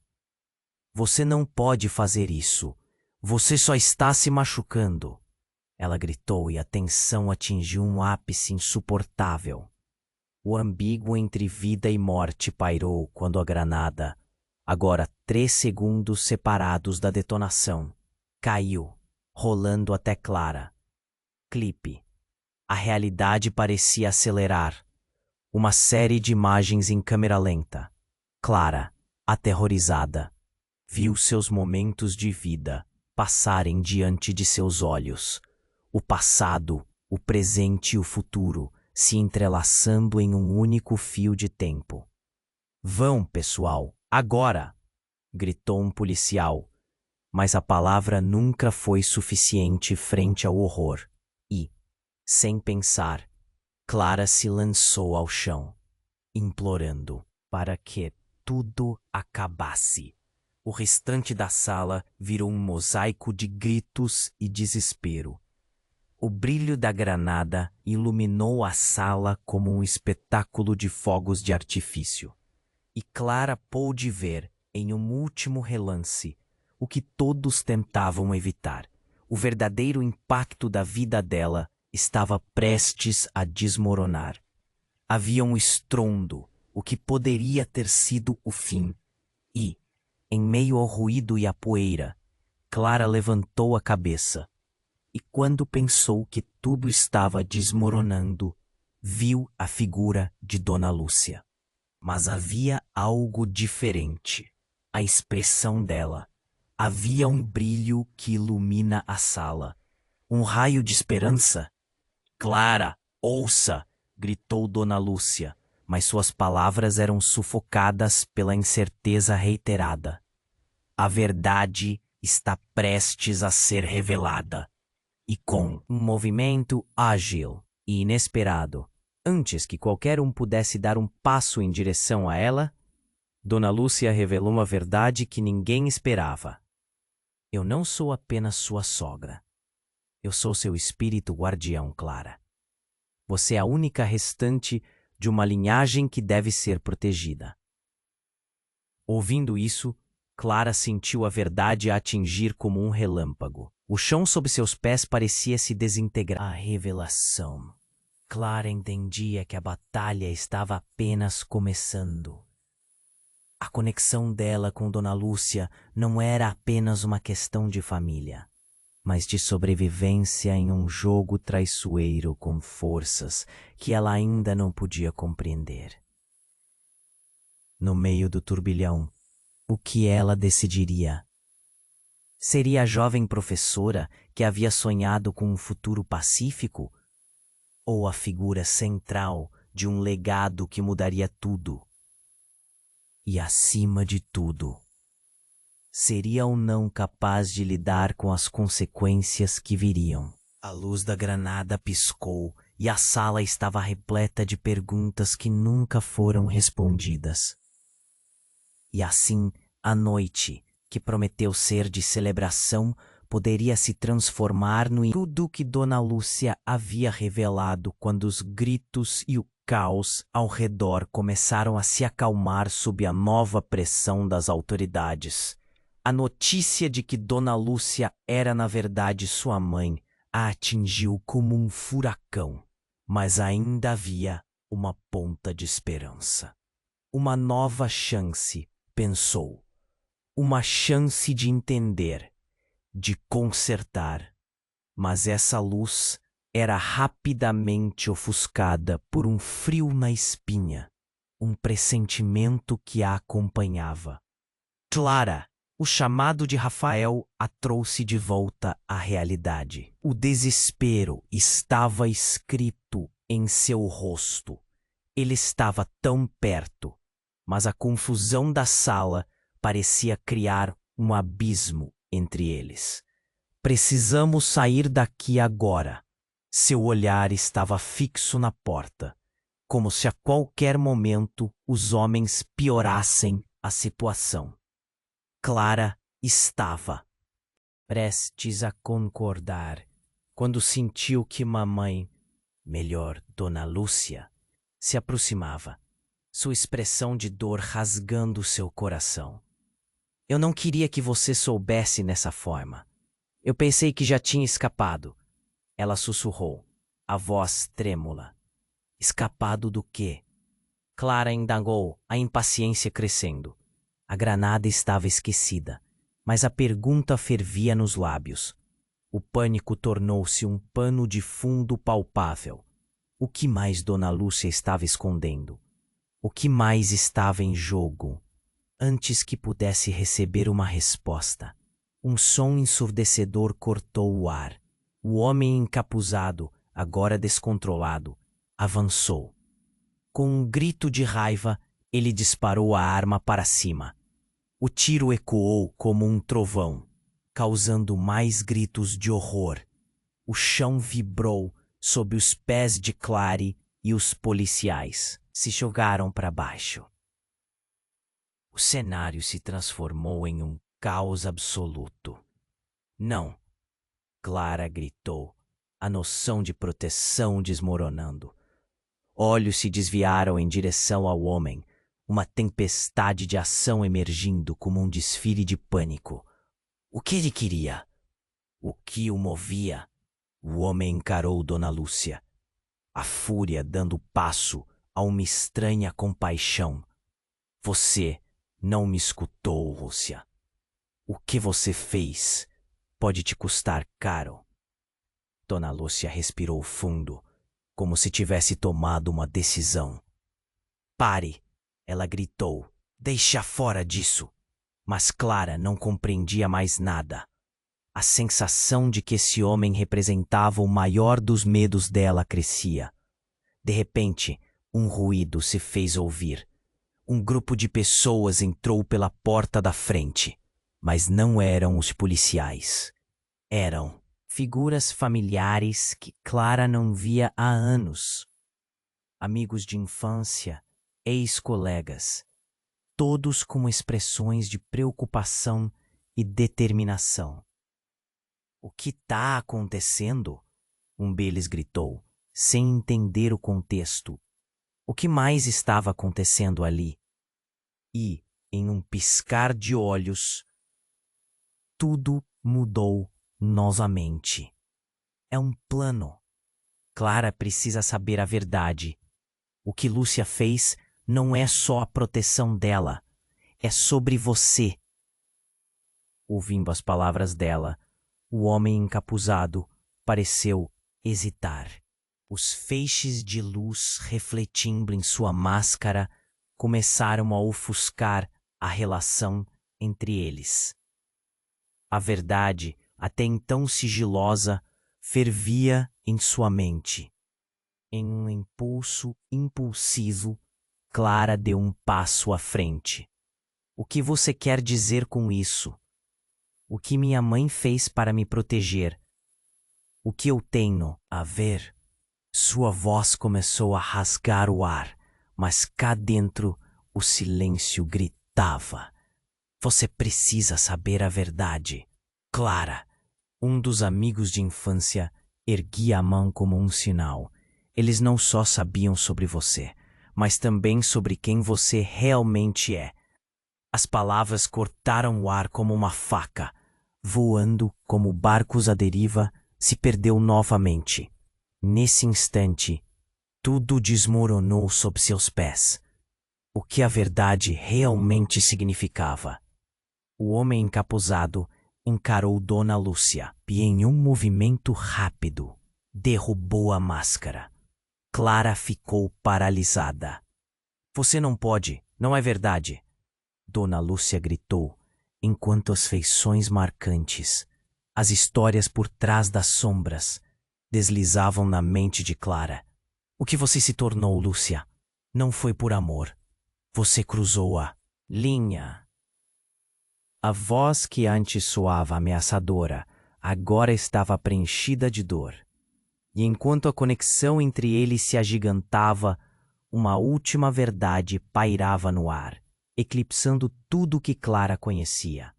"Você não pode fazer isso. Você só está se machucando." Ela gritou e a tensão atingiu um ápice insuportável. O ambíguo entre vida e morte pairou quando a granada, agora 3 segundos separados da detonação, caiu, rolando até Clara. Clipe. A realidade parecia acelerar. Uma série de imagens em câmera lenta. Clara, aterrorizada, viu seus momentos de vida passarem diante de seus olhos. O passado, o presente e o futuro se entrelaçando em um único fio de tempo. "Vão, pessoal, agora!" gritou um policial, mas a palavra nunca foi suficiente frente ao horror. E, sem pensar, Clara se lançou ao chão, implorando para que tudo acabasse. O restante da sala virou um mosaico de gritos e desespero. O brilho da granada iluminou a sala como um espetáculo de fogos de artifício. E Clara pôde ver, em um último relance, o que todos tentavam evitar. O verdadeiro impacto da vida dela estava prestes a desmoronar. Havia um estrondo, o que poderia ter sido o fim. E, em meio ao ruído e à poeira, Clara levantou a cabeça. E quando pensou que tudo estava desmoronando, viu a figura de Dona Lúcia. Mas havia algo diferente. A expressão dela. Havia um brilho que ilumina a sala. Um raio de esperança. "Clara, ouça!" gritou Dona Lúcia, mas suas palavras eram sufocadas pela incerteza reiterada. "A verdade está prestes a ser revelada." E com um movimento ágil e inesperado, antes que qualquer um pudesse dar um passo em direção a ela, Dona Lúcia revelou uma verdade que ninguém esperava. "Eu não sou apenas sua sogra. Eu sou seu espírito guardião, Clara. Você é a única restante de uma linhagem que deve ser protegida." Ouvindo isso, Clara sentiu a verdade a atingir como um relâmpago. O chão sob seus pés parecia se desintegrar. A revelação. Clara entendia que a batalha estava apenas começando. A conexão dela com Dona Lúcia não era apenas uma questão de família, mas de sobrevivência em um jogo traiçoeiro com forças que ela ainda não podia compreender. No meio do turbilhão, o que ela decidiria? Seria a jovem professora que havia sonhado com um futuro pacífico? Ou a figura central de um legado que mudaria tudo? E acima de tudo, seria ou não capaz de lidar com as consequências que viriam? A luz da granada piscou e a sala estava repleta de perguntas que nunca foram respondidas. E assim, a noite, que prometeu ser de celebração, poderia se transformar no tudo que Dona Lúcia havia revelado quando os gritos e o caos ao redor começaram a se acalmar sob a nova pressão das autoridades. A notícia de que Dona Lúcia era na verdade sua mãe a atingiu como um furacão, mas ainda havia uma ponta de esperança. Uma nova chance, pensou. Uma chance de entender, de consertar. Mas essa luz era rapidamente ofuscada por um frio na espinha, um pressentimento que a acompanhava. Clara, o chamado de Rafael a trouxe de volta à realidade. O desespero estava escrito em seu rosto. Ele estava tão perto, mas a confusão da sala parecia criar um abismo entre eles. Precisamos sair daqui agora. Seu olhar estava fixo na porta, como se a qualquer momento os homens piorassem a situação. Clara estava prestes a concordar quando sentiu que mamãe, melhor, Dona Lúcia, se aproximava, sua expressão de dor rasgando seu coração. Eu não queria que você soubesse nessa forma. Eu pensei que já tinha escapado. Ela sussurrou, a voz trêmula. Escapado do quê? Clara indagou, a impaciência crescendo. A granada estava esquecida, mas a pergunta fervia nos lábios. O pânico tornou-se um pano de fundo palpável. O que mais Dona Lúcia estava escondendo? O que mais estava em jogo? Antes que pudesse receber uma resposta, um som ensurdecedor cortou o ar. O homem encapuzado, agora descontrolado, avançou. Com um grito de raiva, ele disparou a arma para cima. O tiro ecoou como um trovão, causando mais gritos de horror. O chão vibrou sob os pés de Clary e os policiais se jogaram para baixo. O cenário se transformou em um caos absoluto. Não! Clara gritou, a noção de proteção desmoronando. Olhos se desviaram em direção ao homem, uma tempestade de ação emergindo como um desfile de pânico. O que ele queria? O que o movia? O homem encarou Dona Lúcia, a fúria dando passo a uma estranha compaixão. Você não me escutou, Lúcia. O que você fez pode te custar caro. Dona Lúcia respirou fundo, como se tivesse tomado uma decisão. Pare! Ela gritou. Deixa fora disso! Mas Clara não compreendia mais nada. A sensação de que esse homem representava o maior dos medos dela crescia. De repente, um ruído se fez ouvir. Um grupo de pessoas entrou pela porta da frente, mas não eram os policiais. Eram figuras familiares que Clara não via há anos. Amigos de infância, ex-colegas, todos com expressões de preocupação e determinação. O que está acontecendo? Um deles gritou, sem entender o contexto. O que mais estava acontecendo ali? E, em um piscar de olhos, tudo mudou novamente. É um plano. Clara precisa saber a verdade. O que Lúcia fez não é só a proteção dela, é sobre você. Ouvindo as palavras dela, o homem encapuzado pareceu hesitar. Os feixes de luz refletindo em sua máscara começaram a ofuscar a relação entre eles. A verdade, até então sigilosa, fervia em sua mente. Em um impulso impulsivo, Clara deu um passo à frente. O que você quer dizer com isso? O que minha mãe fez para me proteger? O que eu tenho a ver? Sua voz começou a rasgar o ar, mas cá dentro o silêncio gritava. gritava. Você precisa saber a verdade. Clara, um dos amigos de infância, erguia a mão como um sinal. Eles não só sabiam sobre você, mas também sobre quem você realmente é. As palavras cortaram o ar como uma faca. Voando como barcos à deriva, se perdeu novamente. Nesse instante, tudo desmoronou sob seus pés. O que a verdade realmente significava. O homem encapuzado encarou Dona Lúcia e, em um movimento rápido, derrubou a máscara. Clara ficou paralisada. Você não pode, não é verdade? Dona Lúcia gritou, enquanto as feições marcantes, as histórias por trás das sombras, deslizavam na mente de Clara. O que você se tornou, Lúcia? Não foi por amor. Você cruzou a linha. A voz que antes soava ameaçadora, agora estava preenchida de dor. E enquanto a conexão entre eles se agigantava, uma última verdade pairava no ar, eclipsando tudo o que Clara conhecia.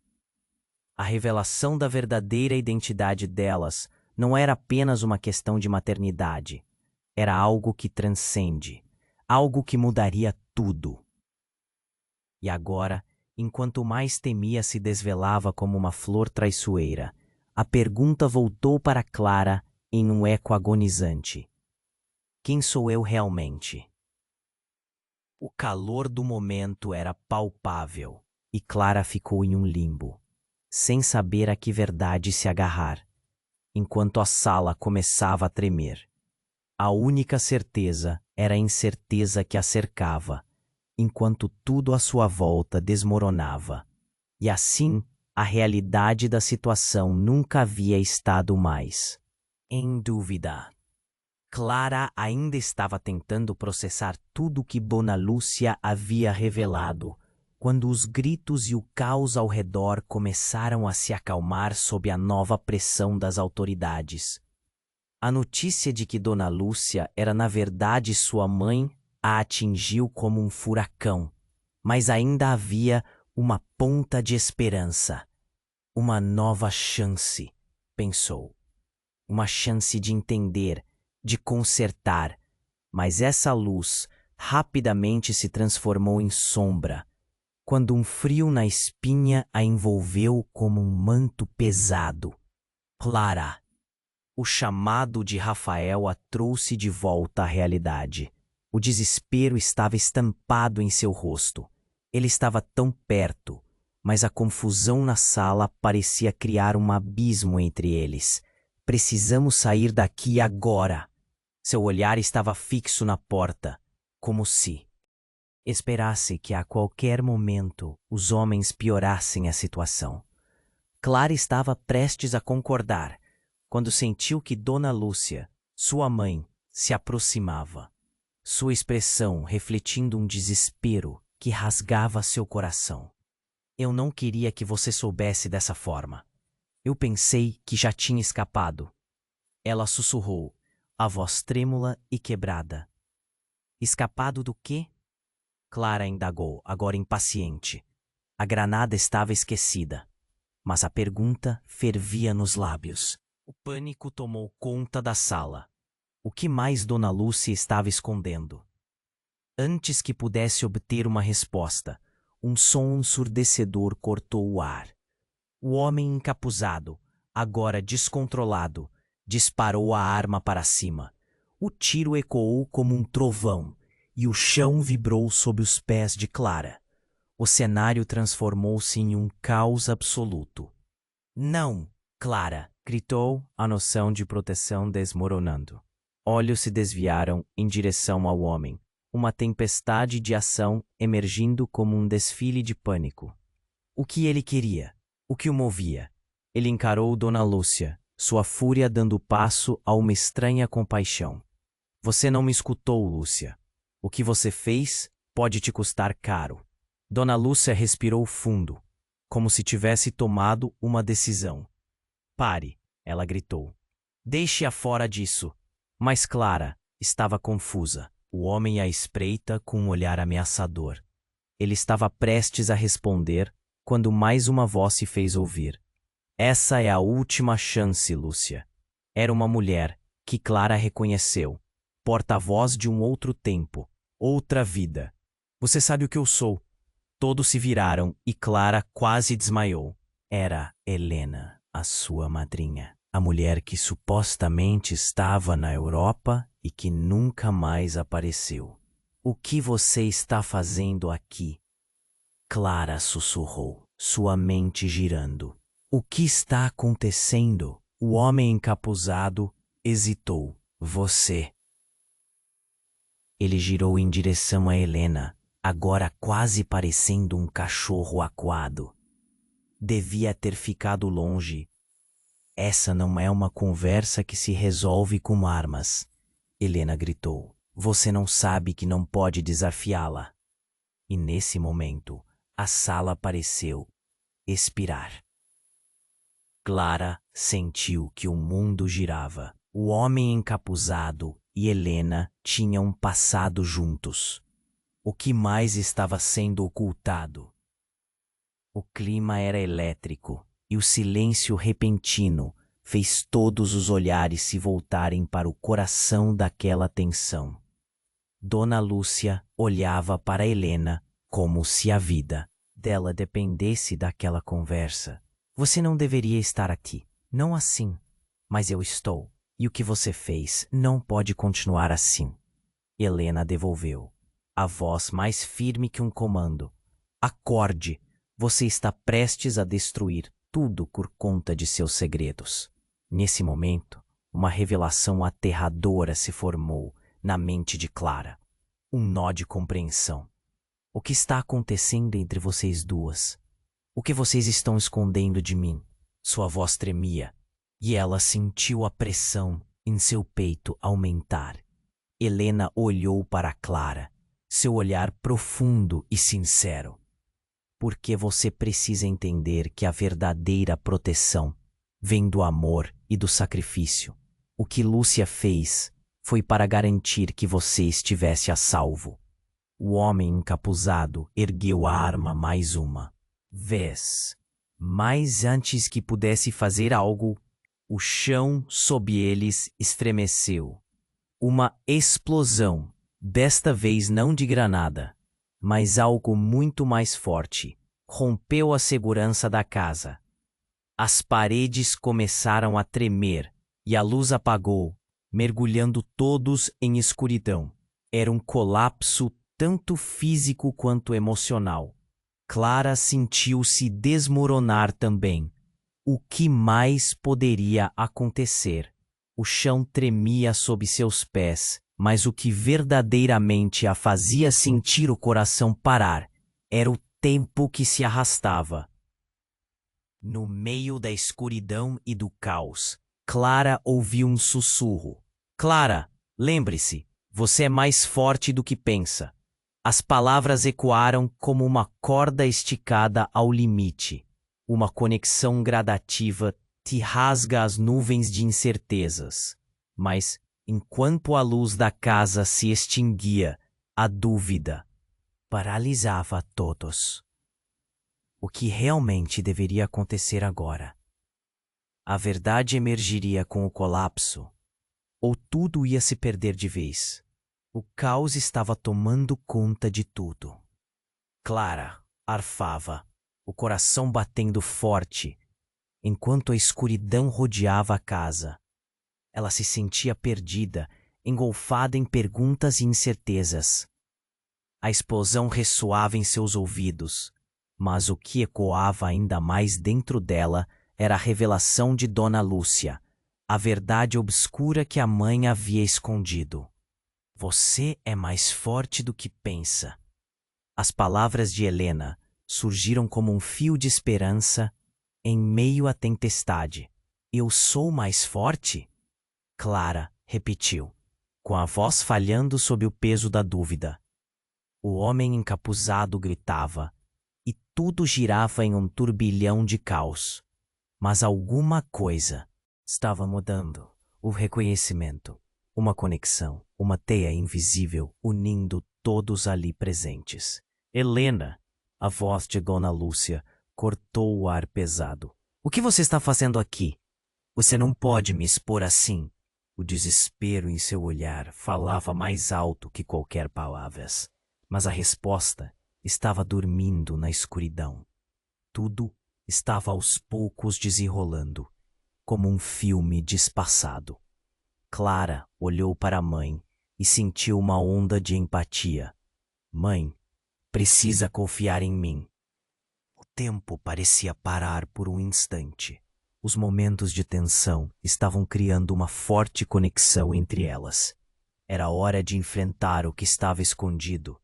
A revelação da verdadeira identidade delas não era apenas uma questão de maternidade. Era algo que transcende, algo que mudaria tudo. E agora, enquanto mais temia se desvelava como uma flor traiçoeira, a pergunta voltou para Clara em um eco agonizante. Quem sou eu realmente? O calor do momento era palpável, e Clara ficou em um limbo, sem saber a que verdade se agarrar, enquanto a sala começava a tremer. A única certeza era a incerteza que a cercava, enquanto tudo à sua volta desmoronava. E assim, a realidade da situação nunca havia estado mais em dúvida. Clara ainda estava tentando processar tudo o que Dona Lúcia havia revelado, quando os gritos e o caos ao redor começaram a se acalmar sob a nova pressão das autoridades. A notícia de que Dona Lúcia era na verdade sua mãe a atingiu como um furacão, mas ainda havia uma ponta de esperança. Uma nova chance, pensou. Uma chance de entender, de consertar, mas essa luz rapidamente se transformou em sombra, quando um frio na espinha a envolveu como um manto pesado. Clara! O chamado de Rafael a trouxe de volta à realidade. O desespero estava estampado em seu rosto. Ele estava tão perto, mas a confusão na sala parecia criar um abismo entre eles. Precisamos sair daqui agora. Seu olhar estava fixo na porta, como se esperasse que a qualquer momento os homens piorassem a situação. Clara estava prestes a concordar, quando sentiu que Dona Lúcia, sua mãe, se aproximava. Sua expressão refletindo um desespero que rasgava seu coração. Eu não queria que você soubesse dessa forma. Eu pensei que já tinha escapado. Ela sussurrou, a voz trêmula e quebrada. Escapado do quê? Clara indagou, agora impaciente. A granada estava esquecida, mas a pergunta fervia nos lábios. O pânico tomou conta da sala. O que mais Dona Lúcia estava escondendo? Antes que pudesse obter uma resposta, um som ensurdecedor cortou o ar. O homem encapuzado, agora descontrolado, disparou a arma para cima. O tiro ecoou como um trovão e o chão vibrou sob os pés de Clara. O cenário transformou-se em um caos absoluto. Não, Clara! Gritou, a noção de proteção desmoronando. Olhos se desviaram em direção ao homem, uma tempestade de ação emergindo como um desfile de pânico. O que ele queria? O que o movia? Ele encarou Dona Lúcia, sua fúria dando passo a uma estranha compaixão. Você não me escutou, Lúcia. O que você fez pode te custar caro. Dona Lúcia respirou fundo, como se tivesse tomado uma decisão. Pare, ela gritou. Deixe-a fora disso. Mas Clara estava confusa. O homem a espreita com um olhar ameaçador. Ele estava prestes a responder quando mais uma voz se fez ouvir. Essa é a última chance, Lúcia. Era uma mulher que Clara reconheceu, porta-voz de um outro tempo, outra vida. Você sabe o que eu sou. Todos se viraram e Clara quase desmaiou. Era Helena, a sua madrinha, a mulher que supostamente estava na Europa e que nunca mais apareceu. O que você está fazendo aqui? Clara sussurrou, sua mente girando. O que está acontecendo? O homem encapuzado hesitou. Você. Ele girou em direção a Helena, agora quase parecendo um cachorro acuado. Devia ter ficado longe. Essa não é uma conversa que se resolve com armas. Helena gritou. Você não sabe que não pode desafiá-la. E nesse momento, a sala pareceu expirar. Clara sentiu que o mundo girava. O homem encapuzado e Helena tinham passado juntos. O que mais estava sendo ocultado? O clima era elétrico e o silêncio repentino fez todos os olhares se voltarem para o coração daquela tensão. Dona Lúcia olhava para Helena como se a vida dela dependesse daquela conversa. Você não deveria estar aqui, não assim, mas eu estou. E o que você fez não pode continuar assim. Helena devolveu, a voz mais firme que um comando. Acorde, você está prestes a destruir tudo por conta de seus segredos. Nesse momento, uma revelação aterradora se formou na mente de Clara. Um nó de compreensão. O que está acontecendo entre vocês duas? O que vocês estão escondendo de mim? Sua voz tremia, e ela sentiu a pressão em seu peito aumentar. Helena olhou para Clara, seu olhar profundo e sincero. Porque você precisa entender que a verdadeira proteção vem do amor e do sacrifício. O que Lúcia fez foi para garantir que você estivesse a salvo. O homem encapuzado ergueu a arma mais uma vez. Mas antes que pudesse fazer algo, o chão sob eles estremeceu. Uma explosão, desta vez não de granada, mas algo muito mais forte, rompeu a segurança da casa. As paredes começaram a tremer e a luz apagou, mergulhando todos em escuridão. Era um colapso tanto físico quanto emocional. Clara sentiu-se desmoronar também. O que mais poderia acontecer? O chão tremia sob seus pés, mas o que verdadeiramente a fazia sentir o coração parar era o tempo que se arrastava. No meio da escuridão e do caos, Clara ouviu um sussurro. Clara, lembre-se, você é mais forte do que pensa. As palavras ecoaram como uma corda esticada ao limite. Uma conexão gradativa te rasga as nuvens de incertezas. Mas, enquanto a luz da casa se extinguia, a dúvida paralisava todos. O que realmente deveria acontecer agora? A verdade emergiria com o colapso? Ou tudo ia se perder de vez? O caos estava tomando conta de tudo. Clara arfava, o coração batendo forte, enquanto a escuridão rodeava a casa. Ela se sentia perdida, engolfada em perguntas e incertezas. A explosão ressoava em seus ouvidos, mas o que ecoava ainda mais dentro dela era a revelação de Dona Lúcia, a verdade obscura que a mãe havia escondido. Você é mais forte do que pensa. As palavras de Helena surgiram como um fio de esperança em meio à tempestade. Eu sou mais forte? Clara repetiu, com a voz falhando sob o peso da dúvida. O homem encapuzado gritava, e tudo girava em um turbilhão de caos. Mas alguma coisa estava mudando. O reconhecimento, uma conexão, uma teia invisível unindo todos ali presentes. Helena, a voz de Dona Lúcia cortou o ar pesado. O que você está fazendo aqui? Você não pode me expor assim. O desespero em seu olhar falava mais alto que qualquer palavras. Mas a resposta estava dormindo na escuridão. Tudo estava aos poucos desenrolando, como um filme despassado. Clara olhou para a mãe e sentiu uma onda de empatia. Mãe, precisa confiar em mim. O tempo parecia parar por um instante. Os momentos de tensão estavam criando uma forte conexão entre elas. Era hora de enfrentar o que estava escondido.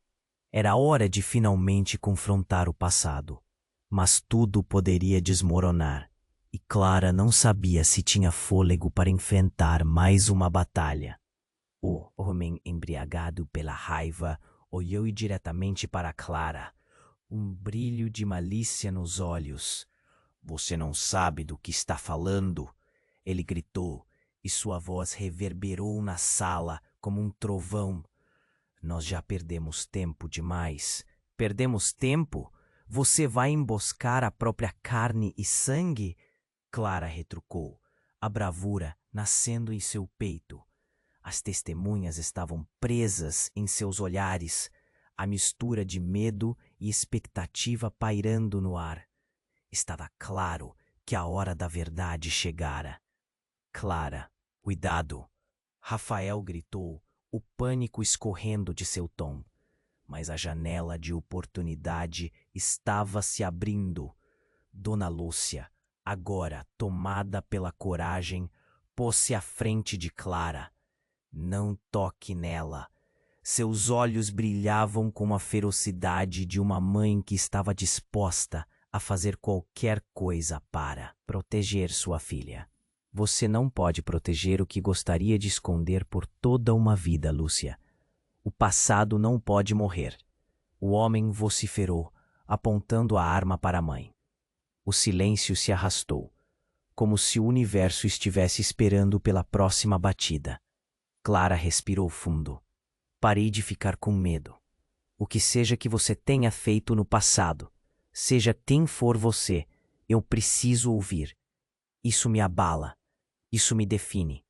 Era hora de finalmente confrontar o passado. Mas tudo poderia desmoronar, e Clara não sabia se tinha fôlego para enfrentar mais uma batalha. O homem, embriagado pela raiva, olhou diretamente para Clara, um brilho de malícia nos olhos. Você não sabe do que está falando, ele gritou, e sua voz reverberou na sala como um trovão. Nós já perdemos tempo demais. Perdemos tempo? Você vai emboscar a própria carne e sangue? Clara retrucou, a bravura nascendo em seu peito. As testemunhas estavam presas em seus olhares, a mistura de medo e expectativa pairando no ar. Estava claro que a hora da verdade chegara. Clara, cuidado! Rafael gritou, o pânico escorrendo de seu tom. Mas a janela de oportunidade estava se abrindo. Dona Lúcia, agora tomada pela coragem, pôs-se à frente de Clara. Não toque nela. Seus olhos brilhavam com a ferocidade de uma mãe que estava disposta a fazer qualquer coisa para proteger sua filha. Você não pode proteger o que gostaria de esconder por toda uma vida, Lúcia. O passado não pode morrer. O homem vociferou, apontando a arma para a mãe. O silêncio se arrastou, como se o universo estivesse esperando pela próxima batida. Clara respirou fundo. Parei de ficar com medo. O que seja que você tenha feito no passado, seja quem for você, eu preciso ouvir. Isso me abala. Isso me define.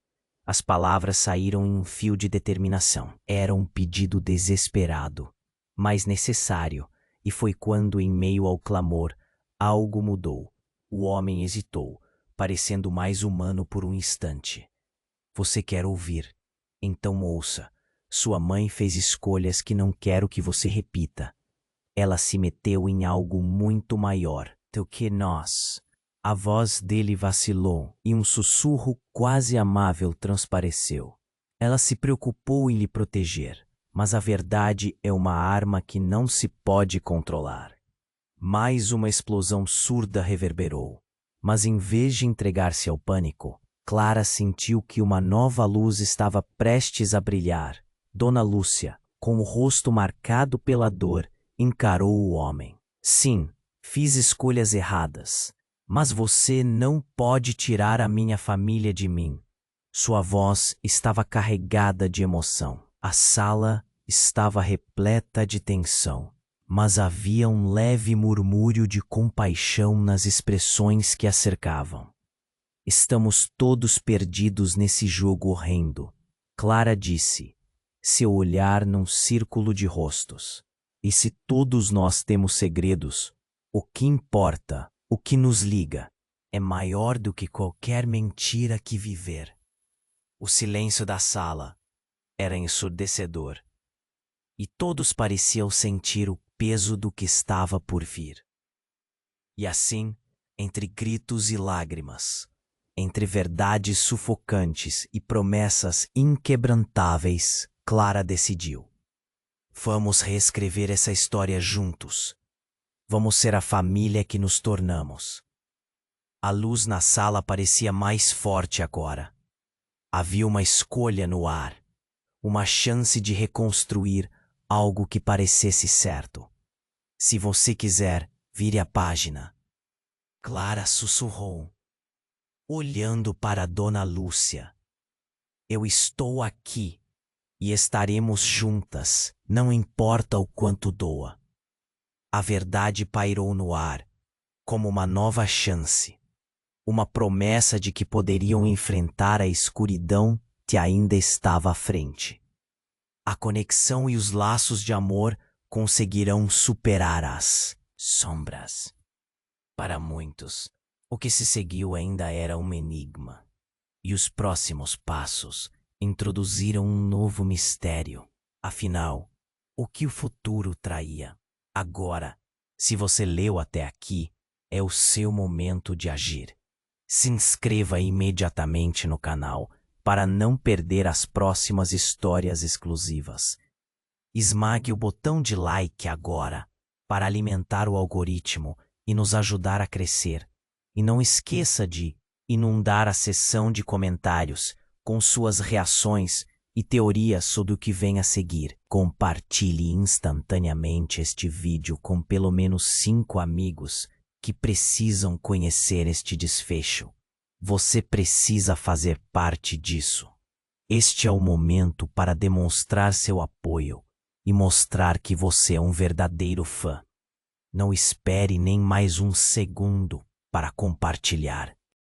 As palavras saíram em um fio de determinação. Era um pedido desesperado, mas necessário, e foi quando, em meio ao clamor, algo mudou. O homem hesitou, parecendo mais humano por um instante. Você quer ouvir? Então ouça. Sua mãe fez escolhas que não quero que você repita. Ela se meteu em algo muito maior do que nós. A voz dele vacilou e um sussurro quase amável transpareceu. Ela se preocupou em lhe proteger, mas a verdade é uma arma que não se pode controlar. Mais uma explosão surda reverberou, mas em vez de entregar-se ao pânico, Clara sentiu que uma nova luz estava prestes a brilhar. Dona Lúcia, com o rosto marcado pela dor, encarou o homem. Sim, fiz escolhas erradas. Mas você não pode tirar a minha família de mim. Sua voz estava carregada de emoção. A sala estava repleta de tensão, mas havia um leve murmúrio de compaixão nas expressões que a cercavam. Estamos todos perdidos nesse jogo horrendo, Clara disse, seu olhar num círculo de rostos. E se todos nós temos segredos, o que importa? O que nos liga é maior do que qualquer mentira que viver. O silêncio da sala era ensurdecedor, e todos pareciam sentir o peso do que estava por vir. E assim, entre gritos e lágrimas, entre verdades sufocantes e promessas inquebrantáveis, Clara decidiu. Vamos reescrever essa história juntos. Vamos ser a família que nos tornamos. A luz na sala parecia mais forte agora. Havia uma escolha no ar, uma chance de reconstruir algo que parecesse certo. Se você quiser, vire a página. Clara sussurrou, olhando para Dona Lúcia. Eu estou aqui e estaremos juntas, não importa o quanto doa. A verdade pairou no ar, como uma nova chance. Uma promessa de que poderiam enfrentar a escuridão que ainda estava à frente. A conexão e os laços de amor conseguirão superar as sombras. Para muitos, o que se seguiu ainda era um enigma. E os próximos passos introduziram um novo mistério. Afinal, o que o futuro traía? Agora, se você leu até aqui, é o seu momento de agir. Se inscreva imediatamente no canal para não perder as próximas histórias exclusivas. Esmague o botão de like agora para alimentar o algoritmo e nos ajudar a crescer. E não esqueça de inundar a seção de comentários com suas reações e teorias sobre o que vem a seguir. Compartilhe instantaneamente este vídeo com pelo menos 5 amigos que precisam conhecer este desfecho. Você precisa fazer parte disso. Este é o momento para demonstrar seu apoio e mostrar que você é um verdadeiro fã. Não espere nem mais um segundo para compartilhar.